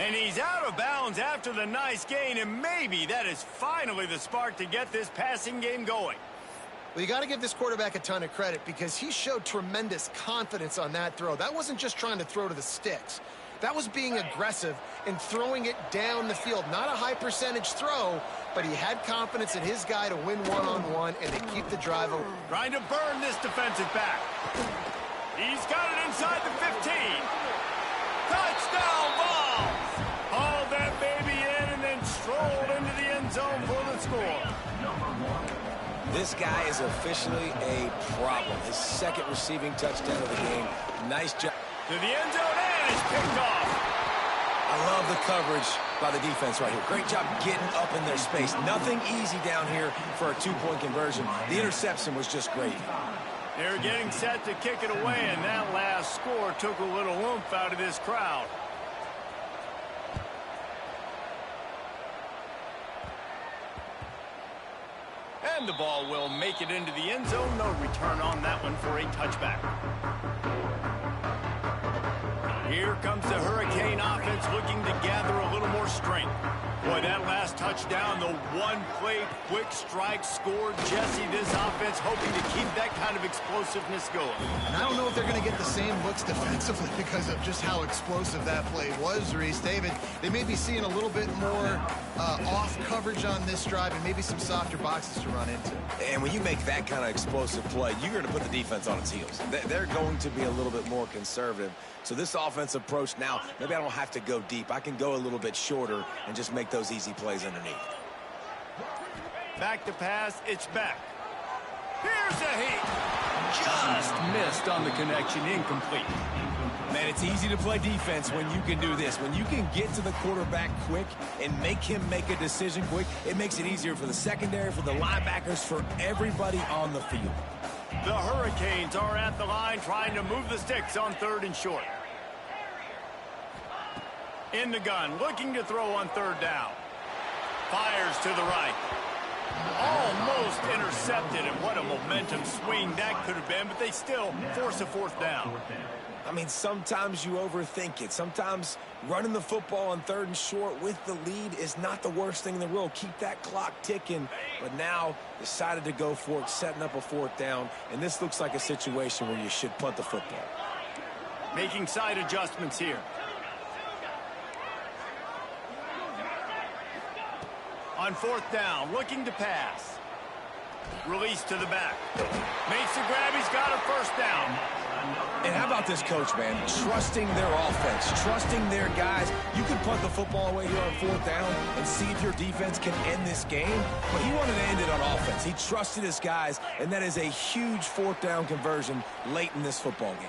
And he's out of bounds after the nice gain, and maybe that is finally the spark to get this passing game going. Well, you got to give this quarterback a ton of credit because he showed tremendous confidence on that throw. That wasn't just trying to throw to the sticks. That was being aggressive and throwing it down the field. Not a high percentage throw, but he had confidence in his guy to win one-on-one and to keep the drive open. Trying to burn this defensive back. He's got it inside the 15. Touchdown, Vawls! Hauled that baby in and then strolled into the end zone for the score. This guy is officially a problem. His 2nd receiving touchdown of the game. Nice job. To the end zone, and it's picked off. I love the coverage by the defense right here. Great job getting up in their space. Nothing easy down here for a 2-point conversion. The interception was just great. They're getting set to kick it away, and that last score took a little oomph out of this crowd. And the ball will make it into the end zone. No return on that one for a touchback. Here comes the Hurricane offense looking to gather a little more strength. Boy, that last time touchdown, the one-play quick strike scored. Jesse, this offense hoping to keep that kind of explosiveness going. And I don't know if they're going to get the same looks defensively because of just how explosive that play was, Reese. David, they may be seeing a little bit more off coverage on this drive and maybe some softer boxes to run into. And when you make that kind of explosive play, you're going to put the defense on its heels. They're going to be a little bit more conservative. So this offensive approach now, maybe I don't have to go deep. I can go a little bit shorter and just make those easy plays underneath. Back to pass, it's back. Here's a hit. Just missed on the connection, incomplete. Man, it's easy to play defense when you can do this. When you can get to the quarterback quick and make him make a decision quick, it makes it easier for the secondary, for the linebackers, for everybody on the field. The Hurricanes are at the line trying to move the sticks on 3rd and short. In the gun, looking to throw on 3rd down. Fires to the right. Almost intercepted, and what a momentum swing that could have been, but they still force a 4th down. I mean, sometimes you overthink it. Sometimes running the football on 3rd and short with the lead is not the worst thing in the world. Keep that clock ticking. But now decided to go for it, setting up a 4th down. And this looks like a situation where you should punt the football. Making side adjustments here. On 4th down, looking to pass. Release to the back. Makes the grab, he's got a 1st down. And how about this coach, man? Trusting their offense, trusting their guys. You can punt the football away here on 4th down and see if your defense can end this game. But he wanted to end it on offense. He trusted his guys, and that is a huge 4th down conversion late in this football game.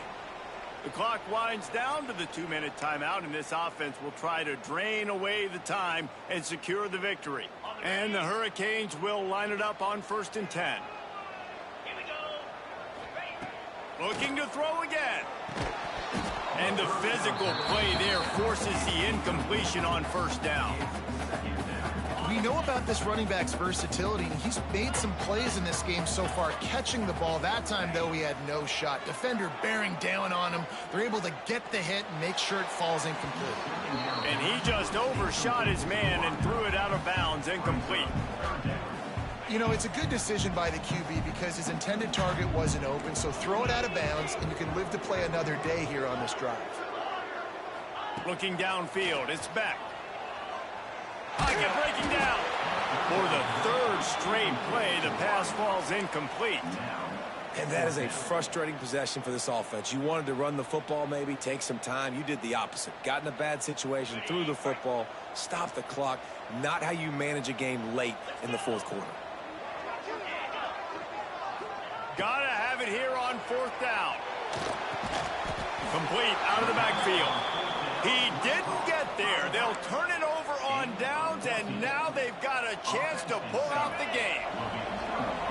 The clock winds down to the 2-minute timeout, and this offense will try to drain away the time and secure the victory. And the Hurricanes will line it up on 1st and 10. Looking to throw again. And the physical play there forces the incompletion on 1st down. We know about this running back's versatility, and he's made some plays in this game so far, catching the ball. That time, though, he had no shot. Defender bearing down on him. They're able to get the hit and make sure it falls incomplete. And he just overshot his man and threw it out of bounds, incomplete. You know, it's a good decision by the QB because his intended target wasn't open, so throw it out of bounds, and you can live to play another day here on this drive. Looking downfield, it's back. Pocket breaking down. For the 3rd straight play, the pass falls incomplete. And that is a frustrating possession for this offense. You wanted to run the football, maybe take some time. You did the opposite. Got in a bad situation, threw the football, stopped the clock. Not how you manage a game late in the 4th quarter. Gotta have it here on 4th down. Complete out of the backfield. He didn't get there. They'll turn it over on downs, and now they've got a chance to pull out the game.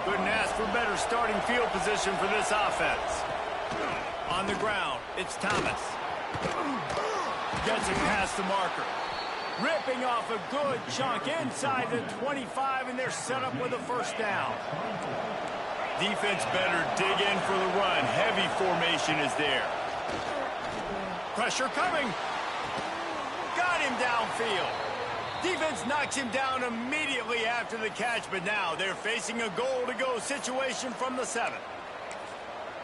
Couldn't ask for better starting field position for this offense. On the ground, it's Thomas. Gets it past the marker. Ripping off a good chunk inside the 25, and they're set up with a 1st down. Defense better dig in for the run. Heavy formation is there. Pressure coming. Got him downfield. Defense knocks him down immediately after the catch, but now they're facing a goal-to-go situation from the 7.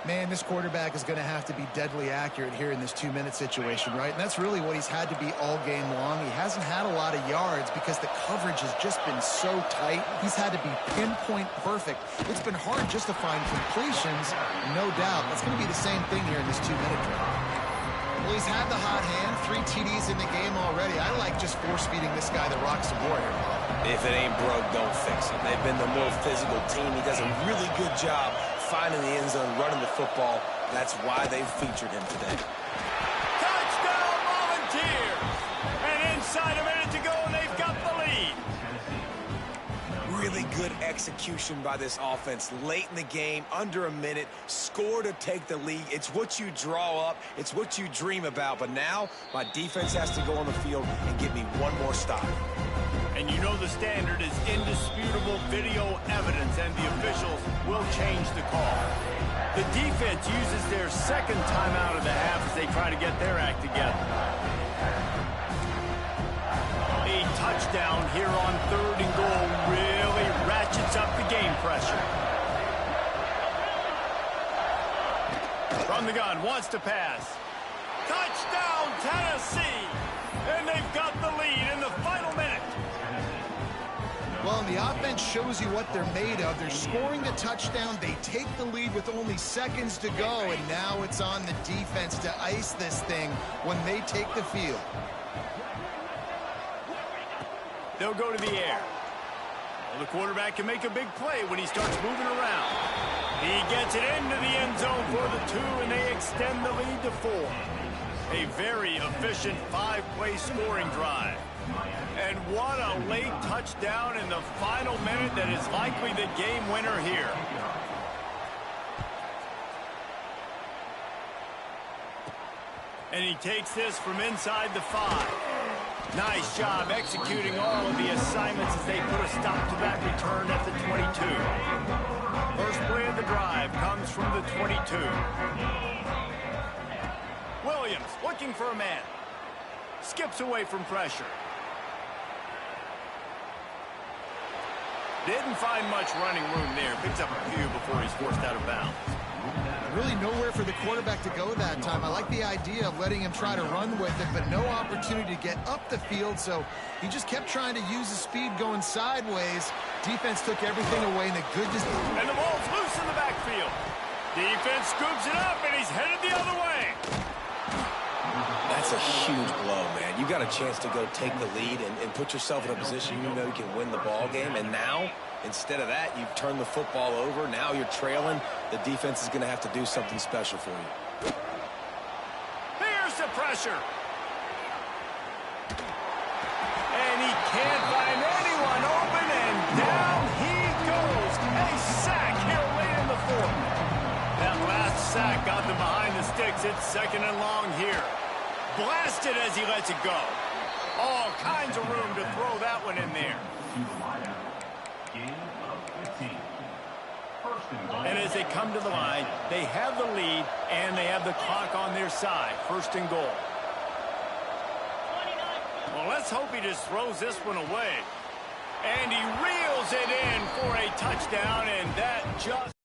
Man, this quarterback is going to have to be deadly accurate here in this 2-minute situation, right? And that's really what he's had to be all game long. He hasn't had a lot of yards because the coverage has just been so tight. He's had to be pinpoint perfect. It's been hard just to find completions, no doubt. That's going to be the same thing here in this 2-minute drill. Well, he's had the hot hand, 3 TDs in the game already. I like just force-feeding this guy the rock some more here. If it ain't broke, don't fix it. They've been the more physical team. He does a really good job finding the end zone, running the football. That's why they've featured him today. Touchdown, Volunteers! And inside a minute to go, and they've got the lead. Really good execution by this offense. Late in the game, under a minute, score to take the lead. It's what you draw up. It's what you dream about. But now, my defense has to go on the field and give me one more stop. And you know the standard is indisputable video evidence, and the officials will change the call. The defense uses their 2nd timeout of the half as they try to get their act together. A touchdown here on 3rd and goal really ratchets up the game pressure. From the gun, wants to pass. Touchdown, Tennessee! And they've got the lead in the final minute. Well, and the offense shows you what they're made of. They're scoring the touchdown. They take the lead with only seconds to go, and now it's on the defense to ice this thing when they take the field. They'll go to the air. Well, the quarterback can make a big play when he starts moving around. He gets it into the end zone for the 2, and they extend the lead to 4. A very efficient 5-play scoring drive. And what a late touchdown in the final minute that is likely the game winner here. And he takes this from inside the 5. Nice job executing all of the assignments as they put a stop to that return at the 22. First play of the drive comes from the 22. Williams looking for a man. Skips away from pressure. Didn't find much running room there. Picks up a few before he's forced out of bounds. Really nowhere for the quarterback to go that time. I like the idea of letting him try to run with it, but no opportunity to get up the field, so he just kept trying to use the speed going sideways. Defense took everything away, and the goodness... And the ball's loose in the backfield. Defense scoops it up, and he's headed the other way. That's a huge blow, man. You got a chance to go take the lead and put yourself in a position you know you can win the ball game. And now, instead of that, you've turned the football over. Now you're trailing. The defense is going to have to do something special for you. Here's the pressure. And he can't find anyone open, and down he goes. A sack here late in the 4th. That last sack got them behind the sticks. It's 2nd and long here. Blasted as he lets it go. All kinds of room to throw that one in there. And as they come to the line, they have the lead and they have the clock on their side. 1st and goal. Well, let's hope he just throws this one away. And he reels it in for a touchdown, and that just...